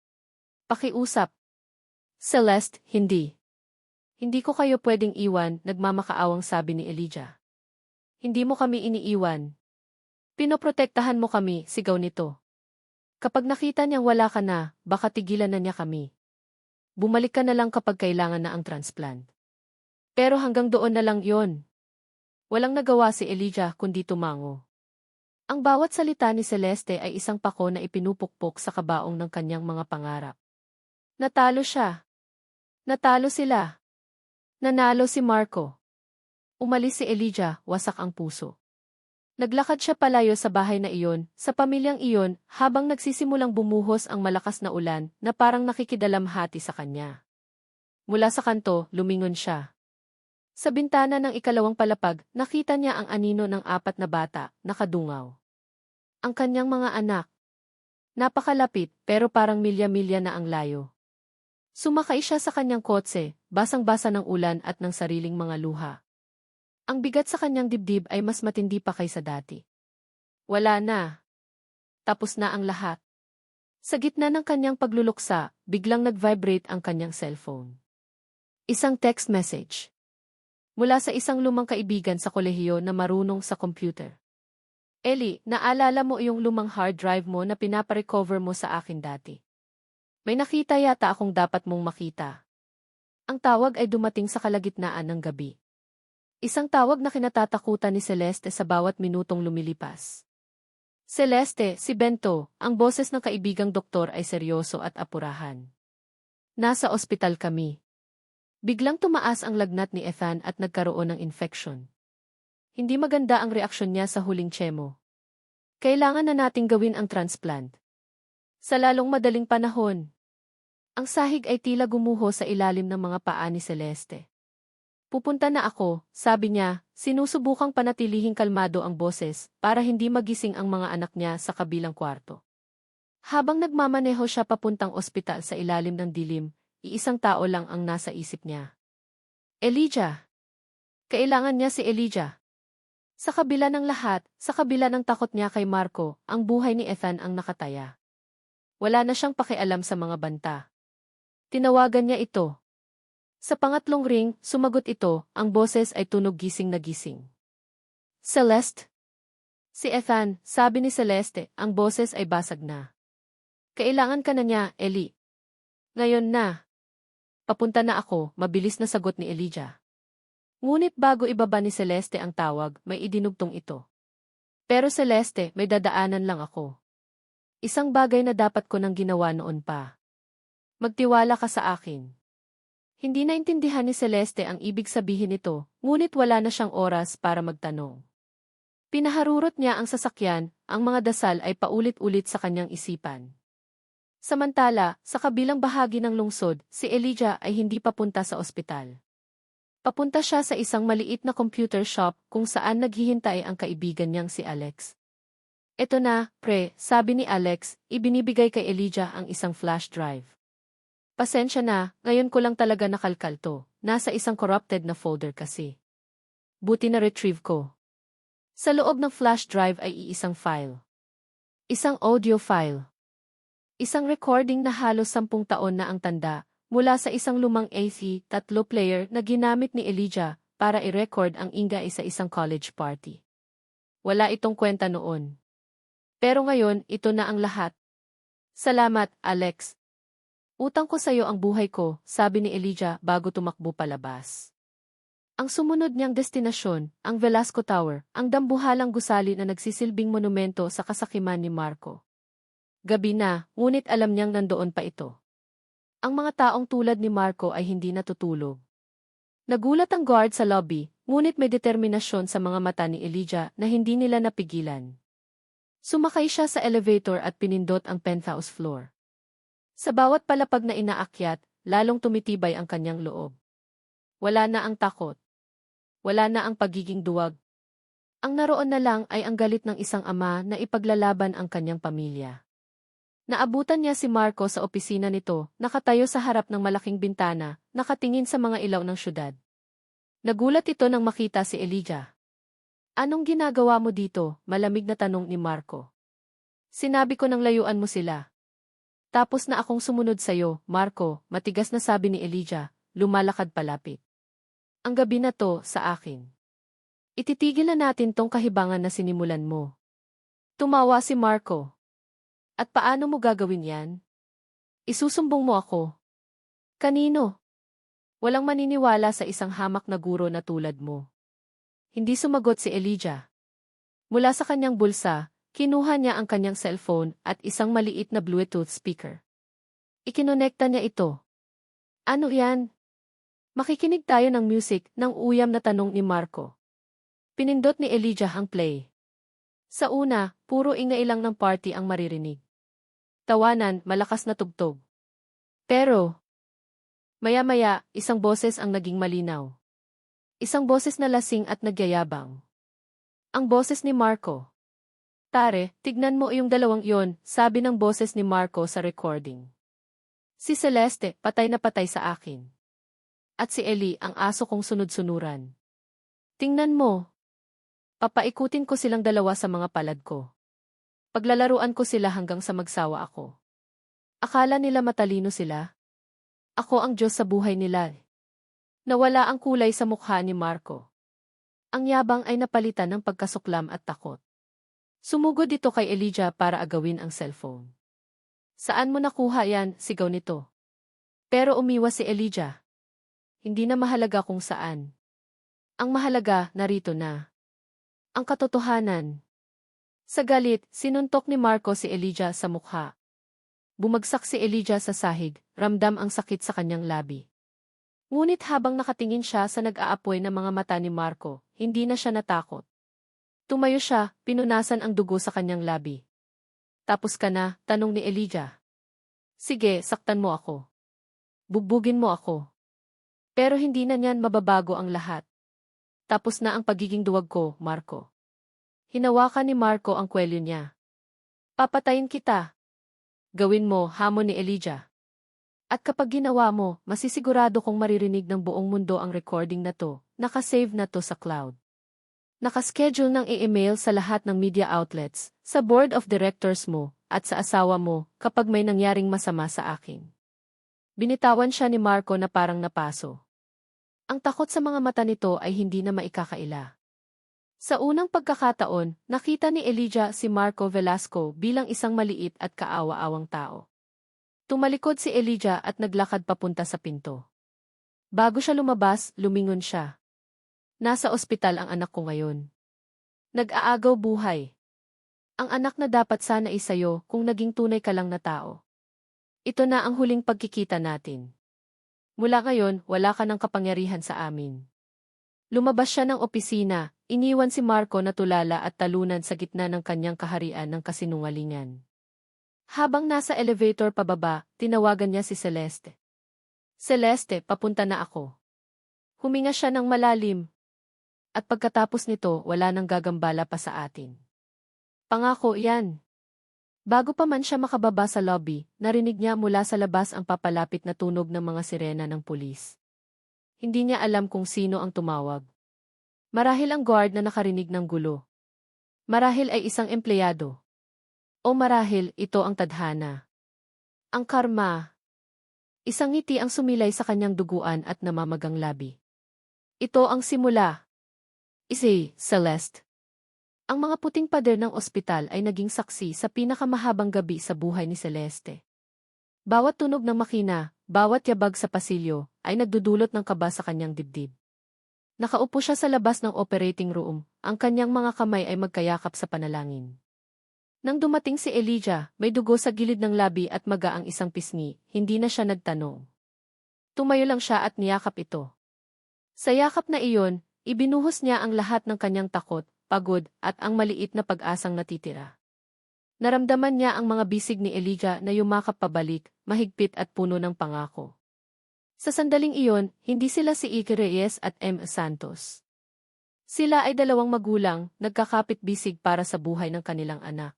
Pakiusap. Celeste, hindi. Hindi ko kayo pwedeng iwan, nagmamakaawang sabi ni Elijah. Hindi mo kami iniiwan. Pinoprotektahan mo kami, sigaw nito. Kapag nakita niyang wala ka na, baka tigilan na niya kami. Bumalik ka na lang kapag kailangan na ang transplant. Pero hanggang doon na lang yon. Walang nagawa si Elijah kundi tumango. Ang bawat salita ni Celeste ay isang pako na ipinupukpok sa kabaong ng kanyang mga pangarap. Natalo siya. Natalo sila. Nanalo si Marco. Umalis si Elijah, wasak ang puso. Naglakad siya palayo sa bahay na iyon, sa pamilyang iyon, habang nagsisimulang bumuhos ang malakas na ulan na parang nakikidalamhati sa kanya. Mula sa kanto, lumingon siya. Sa bintana ng ikalawang palapag, nakita niya ang anino ng 4 na bata, nakadungaw. Ang kanyang mga anak. Napakalapit, pero parang milya-milya na ang layo. Sumakay siya sa kanyang kotse, basang-basa ng ulan at ng sariling mga luha. Ang bigat sa kanyang dibdib ay mas matindi pa kaysa dati. Wala na. Tapos na ang lahat. Sa gitna ng kanyang pagluluksa, biglang nag-vibrate ang kanyang cellphone. Isang text message. Mula sa isang lumang kaibigan sa kolehiyo na marunong sa computer. Ellie, naalala mo yung lumang hard drive mo na pinaparecover mo sa akin dati? May nakita yata akong dapat mong makita. Ang tawag ay dumating sa kalagitnaan ng gabi. Isang tawag na kinatatakutan ni Celeste sa bawat minutong lumilipas. Celeste, si Bento, ang boses ng kaibigang doktor ay seryoso at apurahan. Nasa ospital kami. Biglang tumaas ang lagnat ni Ethan at nagkaroon ng infection. Hindi maganda ang reaksyon niya sa huling chemo. Kailangan na nating gawin ang transplant. Sa lalong madaling panahon. Ang sahig ay tila gumuho sa ilalim ng mga paa ni Celeste. Pupunta na ako, sabi niya, sinusubukang panatilihing kalmado ang boses para hindi magising ang mga anak niya sa kabilang kwarto. Habang nagmamaneho siya papuntang ospital sa ilalim ng dilim, iisang tao lang ang nasa isip niya. Elijah. Kailangan niya si Elijah. Sa kabila ng lahat, sa kabila ng takot niya kay Marco, ang buhay ni Ethan ang nakataya. Wala na siyang pakialam sa mga banta. Tinawagan niya ito. Sa pangatlong ring, sumagot ito, ang boses ay tunog gising na gising. Celeste? Si Ethan, sabi ni Celeste, ang boses ay basag na. Kailangan ka na niya, Ellie. Ngayon na. Papunta na ako, mabilis na sagot ni Elijah. Ngunit bago ibaba ni Celeste ang tawag, may idinugtong ito. Pero Celeste, may dadaanan lang ako. Isang bagay na dapat ko nang ginawa noon pa. Magtiwala ka sa akin. Hindi naintindihan ni Celeste ang ibig sabihin nito, ngunit wala na siyang oras para magtanong. Pinaharurot niya ang sasakyan, ang mga dasal ay paulit-ulit sa kanyang isipan. Samantala, sa kabilang bahagi ng lungsod, si Elijah ay hindi papunta sa ospital. Papunta siya sa isang maliit na computer shop kung saan naghihintay ang kaibigan niyang si Alex. Eto na, pre, sabi ni Alex, ibinibigay kay Elijah ang isang flash drive. Pasensya na, ngayon ko lang talaga nakalkal to, nasa isang corrupted na folder kasi. Buti na retrieve ko. Sa loob ng flash drive ay iisang file. Isang audio file. Isang recording na halos 10 taon na ang tanda, mula sa isang lumang AC-3 player na ginamit ni Elijah para i-record ang ingay sa isang college party. Wala itong kwenta noon. Pero ngayon, ito na ang lahat. Salamat, Alex. Utang ko sa'yo ang buhay ko, sabi ni Elijah bago tumakbo palabas. Ang sumunod niyang destinasyon, ang Velasco Tower, ang dambuhalang gusali na nagsisilbing monumento sa kasakiman ni Marco. Gabi na, ngunit alam niyang nandoon pa ito. Ang mga taong tulad ni Marco ay hindi natutulog. Nagulat ang guard sa lobby, ngunit may determinasyon sa mga mata ni Elijah na hindi nila napigilan. Sumakay siya sa elevator at pinindot ang penthouse floor. Sa bawat palapag na inaakyat, lalong tumitibay ang kanyang loob. Wala na ang takot. Wala na ang pagiging duwag. Ang naroon na lang ay ang galit ng isang ama na ipaglalaban ang kanyang pamilya. Naabutan niya si Marco sa opisina nito, nakatayo sa harap ng malaking bintana, nakatingin sa mga ilaw ng syudad. Nagulat ito nang makita si Elijah. Anong ginagawa mo dito? Malamig na tanong ni Marco. Sinabi ko nang layuan mo sila. Tapos na akong sumunod sa'yo, Marco, matigas na sabi ni Elijah, lumalakad palapit. Ang gabi na to, sa akin. Ititigil na natin tong kahibangan na sinimulan mo. Tumawa si Marco. At paano mo gagawin yan? Isusumbong mo ako. Kanino? Walang maniniwala sa isang hamak na guro na tulad mo. Hindi sumagot si Elijah. Mula sa kanyang bulsa, kinuha niya ang kanyang cellphone at isang maliit na Bluetooth speaker. Ikinonekta niya ito. Ano yan? Makikinig tayo ng music, ng uyam na tanong ni Marco. Pinindot ni Elijah ang play. Sa una, puro ingay lang ng party ang maririnig. Tawanan, malakas na tugtog. Pero, maya-maya, isang boses ang naging malinaw. Isang boses na lasing at nagyayabang. Ang boses ni Marco. Tare, tignan mo yung dalawang yon, sabi ng boses ni Marco sa recording. Si Celeste, patay na patay sa akin. At si Eli, ang aso kong sunod-sunuran. Tingnan mo. Papaikutin ko silang dalawa sa mga palad ko. Paglalaruan ko sila hanggang sa magsawa ako. Akala nila matalino sila? Ako ang Diyos sa buhay nila. Nawala ang kulay sa mukha ni Marco. Ang yabang ay napalitan ng pagkasuklam at takot. Sumugod ito kay Elijah para agawin ang cellphone. Saan mo nakuha yan? Sigaw nito. Pero umiwas si Elijah. Hindi na mahalaga kung saan. Ang mahalaga, narito na. Ang katotohanan. Sa galit, sinuntok ni Marco si Elijah sa mukha. Bumagsak si Elijah sa sahig, ramdam ang sakit sa kanyang labi. Ngunit habang nakatingin siya sa nag-aapoy na mga mata ni Marco, hindi na siya natakot. Tumayo siya, pinunasan ang dugo sa kanyang labi. Tapos ka na, tanong ni Elijah. Sige, saktan mo ako. Bugbugin mo ako. Pero hindi na niyan mababago ang lahat. Tapos na ang pagiging duwag ko, Marco. Hinawakan ni Marco ang kwelyo niya. Papatayin kita. Gawin mo, hamon ni Elijah. At kapag ginawa mo, masisigurado kong maririnig ng buong mundo ang recording na to, nakasave na to sa cloud. Nakaschedule ng i-email sa lahat ng media outlets, sa board of directors mo, at sa asawa mo, kapag may nangyaring masama sa akin. Binitawan siya ni Marco na parang napaso. Ang takot sa mga mata nito ay hindi na maikakaila. Sa unang pagkakataon, nakita ni Elijah si Marco Velasco bilang isang maliit at kaawa-awang tao. Tumalikod si Elijah at naglakad papunta sa pinto. Bago siya lumabas, lumingon siya. Nasa ospital ang anak ko ngayon. Nag-aagaw buhay. Ang anak na dapat sana isayo kung naging tunay ka lang na tao. Ito na ang huling pagkikita natin. Mula ngayon, wala ka ng kapangyarihan sa amin. Lumabas siya ng opisina, iniwan si Marco na tulala at talunan sa gitna ng kanyang kaharian ng kasinungalingan. Habang nasa elevator pababa, tinawagan niya si Celeste. Celeste, papunta na ako. Huminga siya ng malalim. At pagkatapos nito, wala nang gagambala pa sa atin. Pangako yan. Bago pa man siya makababa sa lobby, narinig niya mula sa labas ang papalapit na tunog ng mga sirena ng pulis. Hindi niya alam kung sino ang tumawag. Marahil ang guard na nakarinig ng gulo. Marahil ay isang empleyado. O marahil ito ang tadhana. Ang karma. Isang ngiti ang sumilay sa kanyang duguan at namamagang labi. Ito ang simula. Celeste. Ang mga puting pader ng ospital ay naging saksi sa pinakamahabang gabi sa buhay ni Celeste. Bawat tunog ng makina, bawat yabag sa pasilyo, ay nagdudulot ng kaba sa kanyang dibdib. Nakaupo siya sa labas ng operating room, ang kanyang mga kamay ay magkayakap sa panalangin. Nang dumating si Elijah, may dugo sa gilid ng labi at maga ang isang pisngi, hindi na siya nagtanong. Tumayo lang siya at niyakap ito. Sa yakap na iyon, ibinuhos niya ang lahat ng kanyang takot, pagod, at ang maliit na pag-asang natitira. Naramdaman niya ang mga bisig ni Elijah na yumakap pabalik, mahigpit at puno ng pangako. Sa sandaling iyon, hindi sila si Ike Reyes at M. Santos. Sila ay dalawang magulang, nagkakapit-bisig para sa buhay ng kanilang anak.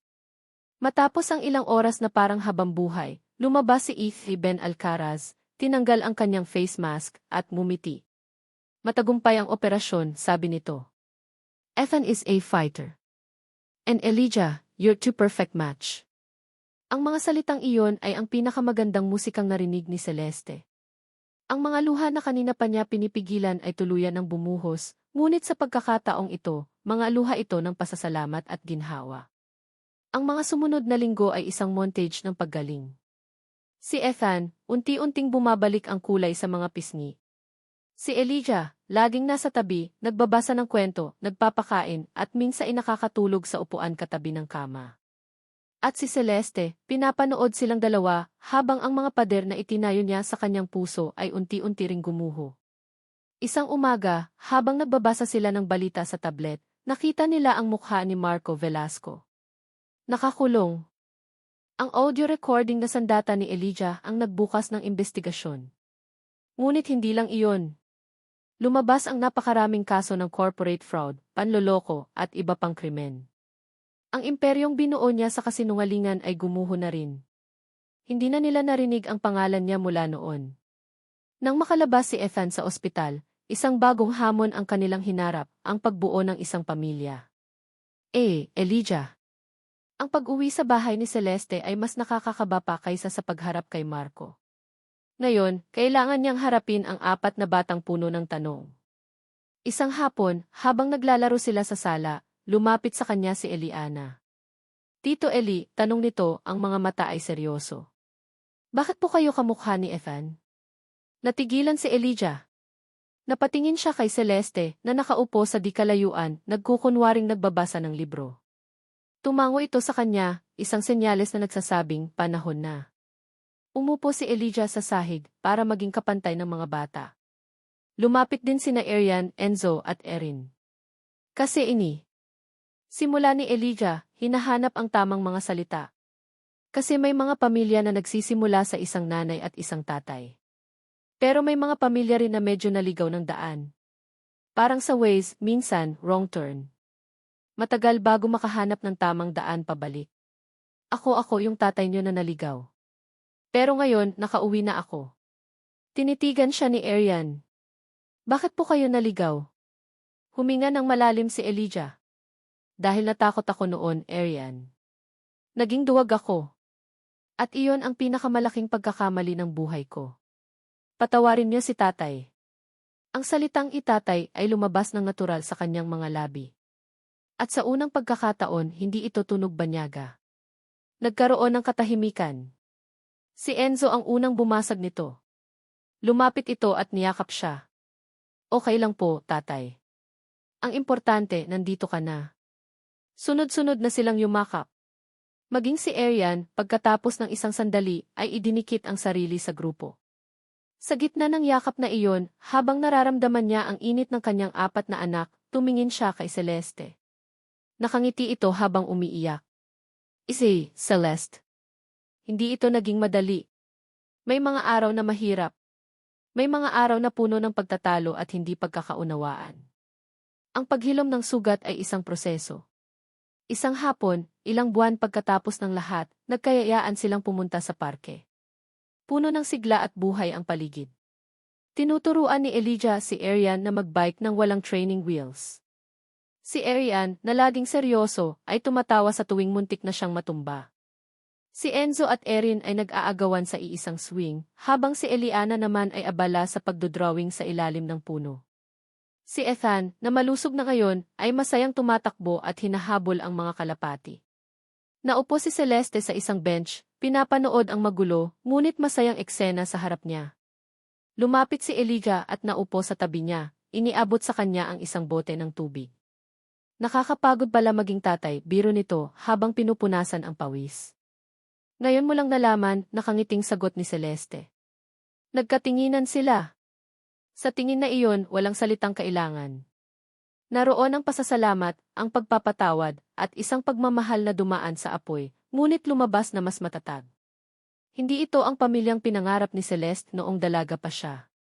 Matapos ang ilang oras na parang habang buhay, lumabas si Ethan Ben Alcaraz, tinanggal ang kanyang face mask, at ngumiti. Matagumpay ang operasyon, sabi nito. Ethan is a fighter. And Elijah, you're two perfect match. Ang mga salitang iyon ay ang pinakamagandang musikang narinig ni Celeste. Ang mga luha na kanina pa niya pinipigilan ay tuluyan ng bumuhos, ngunit sa pagkakataong ito, mga luha ito ng pasasalamat at ginhawa. Ang mga sumunod na linggo ay isang montage ng paggaling. Si Ethan, unti-unting bumabalik ang kulay sa mga pisngi. Si Elijah, laging nasa tabi, nagbabasa ng kwento, nagpapakain, at minsan ay nakakatulog sa upuan katabi ng kama. At si Celeste, pinapanood silang dalawa, habang ang mga pader na itinayo niya sa kanyang puso ay unti-unti ring gumuho. Isang umaga, habang nagbabasa sila ng balita sa tablet, nakita nila ang mukha ni Marco Velasco. Nakakulong. Ang audio recording na sandata ni Elijah ang nagbukas ng investigasyon. Ngunit hindi lang iyon. Lumabas ang napakaraming kaso ng corporate fraud, panloloko, at iba pang krimen. Ang imperyong binuo niya sa kasinungalingan ay gumuho na rin. Hindi na nila narinig ang pangalan niya mula noon. Nang makalabas si Ethan sa ospital, isang bagong hamon ang kanilang hinarap, ang pagbuo ng isang pamilya. Elijah. Ang pag-uwi sa bahay ni Celeste ay mas nakakakaba pa kaysa sa pagharap kay Marco. Ngayon, kailangan niyang harapin ang 4 na batang puno ng tanong. Isang hapon, habang naglalaro sila sa sala, lumapit sa kanya si Eliana. Tito Eli, tanong nito, ang mga mata ay seryoso. Bakit po kayo kamukha ni Ethan? Natigilan si Elijah. Napatingin siya kay Celeste na nakaupo sa di kalayuan, nagkukunwaring nagbabasa ng libro. Tumango ito sa kanya, isang senyales na nagsasabing panahon na. Umupo si Elijah sa sahig para maging kapantay ng mga bata. Lumapit din sina Arian, Enzo at Erin. Kasi simula ni Elijah, hinahanap ang tamang mga salita. Kasi may mga pamilya na nagsisimula sa isang nanay at isang tatay. Pero may mga pamilya rin na medyo naligaw ng daan. Parang sa Waze, minsan, wrong turn. Matagal bago makahanap ng tamang daan pabalik. Ako yung tatay niyo na naligaw. Pero ngayon, nakauwi na ako. Tinitigan siya ni Arian. Bakit po kayo naligaw? Huminga ng malalim si Elijah. Dahil natakot ako noon, Arian. Naging duwag ako. At iyon ang pinakamalaking pagkakamali ng buhay ko. Patawarin niyo si tatay. Ang salitang itatay ay lumabas ng natural sa kanyang mga labi. At sa unang pagkakataon, hindi ito tunog banyaga. Nagkaroon ng katahimikan. Si Enzo ang unang bumasag nito. Lumapit ito at niyakap siya. Okay lang po, tatay. Ang importante, nandito ka na. Sunod-sunod na silang yumakap. Maging si Arian, pagkatapos ng isang sandali, ay idinikit ang sarili sa grupo. Sa gitna ng yakap na iyon, habang nararamdaman niya ang init ng kanyang 4 na anak, tumingin siya kay Celeste. Nakangiti ito habang umiiyak. Celeste. Hindi ito naging madali. May mga araw na mahirap. May mga araw na puno ng pagtatalo at hindi pagkakaunawaan. Ang paghilom ng sugat ay isang proseso. Isang hapon, ilang buwan pagkatapos ng lahat, nagkayayaan silang pumunta sa parke. Puno ng sigla at buhay ang paligid. Tinuturuan ni Elijah si Arian na magbike ng walang training wheels. Si Arian, na laging seryoso, ay tumatawa sa tuwing muntik na siyang matumba. Si Enzo at Erin ay nag-aagawan sa iisang swing, habang si Eliana naman ay abala sa pagdodrawing sa ilalim ng puno. Si Ethan, na malusog na ngayon, ay masayang tumatakbo at hinahabol ang mga kalapati. Naupo si Celeste sa isang bench, pinapanood ang magulo, ngunit masayang eksena sa harap niya. Lumapit si Eliga at naupo sa tabi niya, iniabot sa kanya ang isang bote ng tubig. Nakakapagod pala maging tatay, biro nito, habang pinupunasan ang pawis. Ngayon mo lang nalaman, nakangiting sagot ni Celeste. Nagkatinginan sila. Sa tingin na iyon, walang salitang kailangan. Naroon ang pasasalamat, ang pagpapatawad, at isang pagmamahal na dumaan sa apoy, ngunit lumabas na mas matatag. Hindi ito ang pamilyang pinangarap ni Celeste noong dalaga pa siya.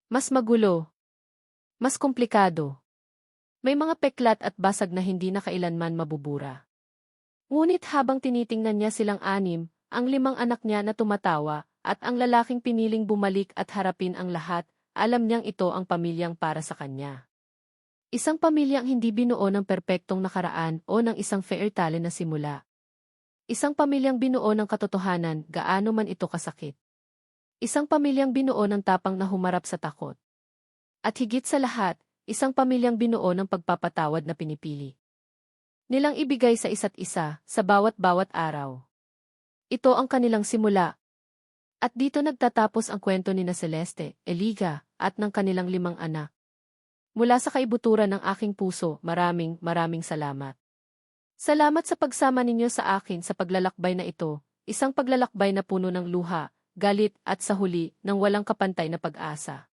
Mas magulo. Mas komplikado. May mga peklat at basag na hindi na kailanman mabubura. Ngunit habang tinitingnan niya silang anim, ang 5 anak niya na tumatawa, at ang lalaking piniling bumalik at harapin ang lahat, alam niyang ito ang pamilyang para sa kanya. Isang pamilyang hindi binuo ng perpektong nakaraan o ng isang fairytale na simula. Isang pamilyang binuo ng katotohanan, gaano man ito kasakit. Isang pamilyang binuo ng tapang na humarap sa takot. At higit sa lahat, isang pamilyang binuo ng pagpapatawad na pinipili nilang ibigay sa isa't isa, sa bawat araw. Ito ang kanilang simula. At dito nagtatapos ang kwento ni na Celeste, Eliga, at ng kanilang 5 anak. Mula sa kaibuturan ng aking puso, maraming salamat. Salamat sa pagsama ninyo sa akin sa paglalakbay na ito, isang paglalakbay na puno ng luha, galit at sa huli, ng walang kapantay na pag-asa.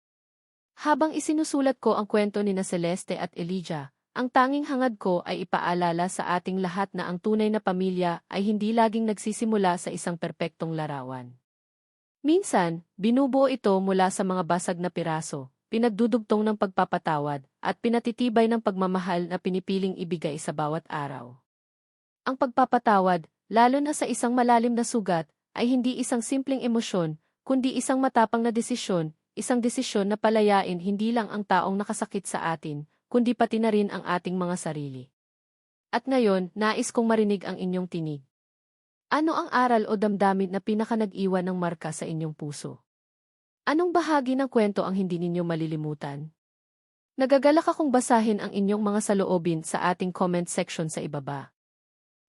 Habang isinusulat ko ang kwento ni na Celeste at Elijah, ang tanging hangad ko ay ipaalala sa ating lahat na ang tunay na pamilya ay hindi laging nagsisimula sa isang perpektong larawan. Minsan, binubuo ito mula sa mga basag na piraso, pinagdudugtong ng pagpapatawad, at pinatitibay ng pagmamahal na pinipiling ibigay sa bawat araw. Ang pagpapatawad, lalo na sa isang malalim na sugat, ay hindi isang simpleng emosyon, kundi isang matapang na desisyon, isang desisyon na palayain hindi lang ang taong nakasakit sa atin, kundi pati na rin ang ating mga sarili. At ngayon, nais kong marinig ang inyong tinig. Ano ang aral o damdamin na pinaka-nag-iwan ng marka sa inyong puso? Anong bahagi ng kwento ang hindi ninyo malilimutan? Nagagalak akong basahin ang inyong mga saloobin sa ating comment section sa ibaba.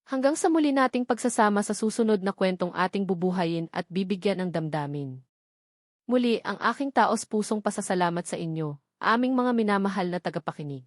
Hanggang sa muli nating pagsasama sa susunod na kwentong ating bubuhayin at bibigyan ng damdamin. Muli ang aking taos-pusong pasasalamat sa inyo, aming mga minamahal na tagapakinig.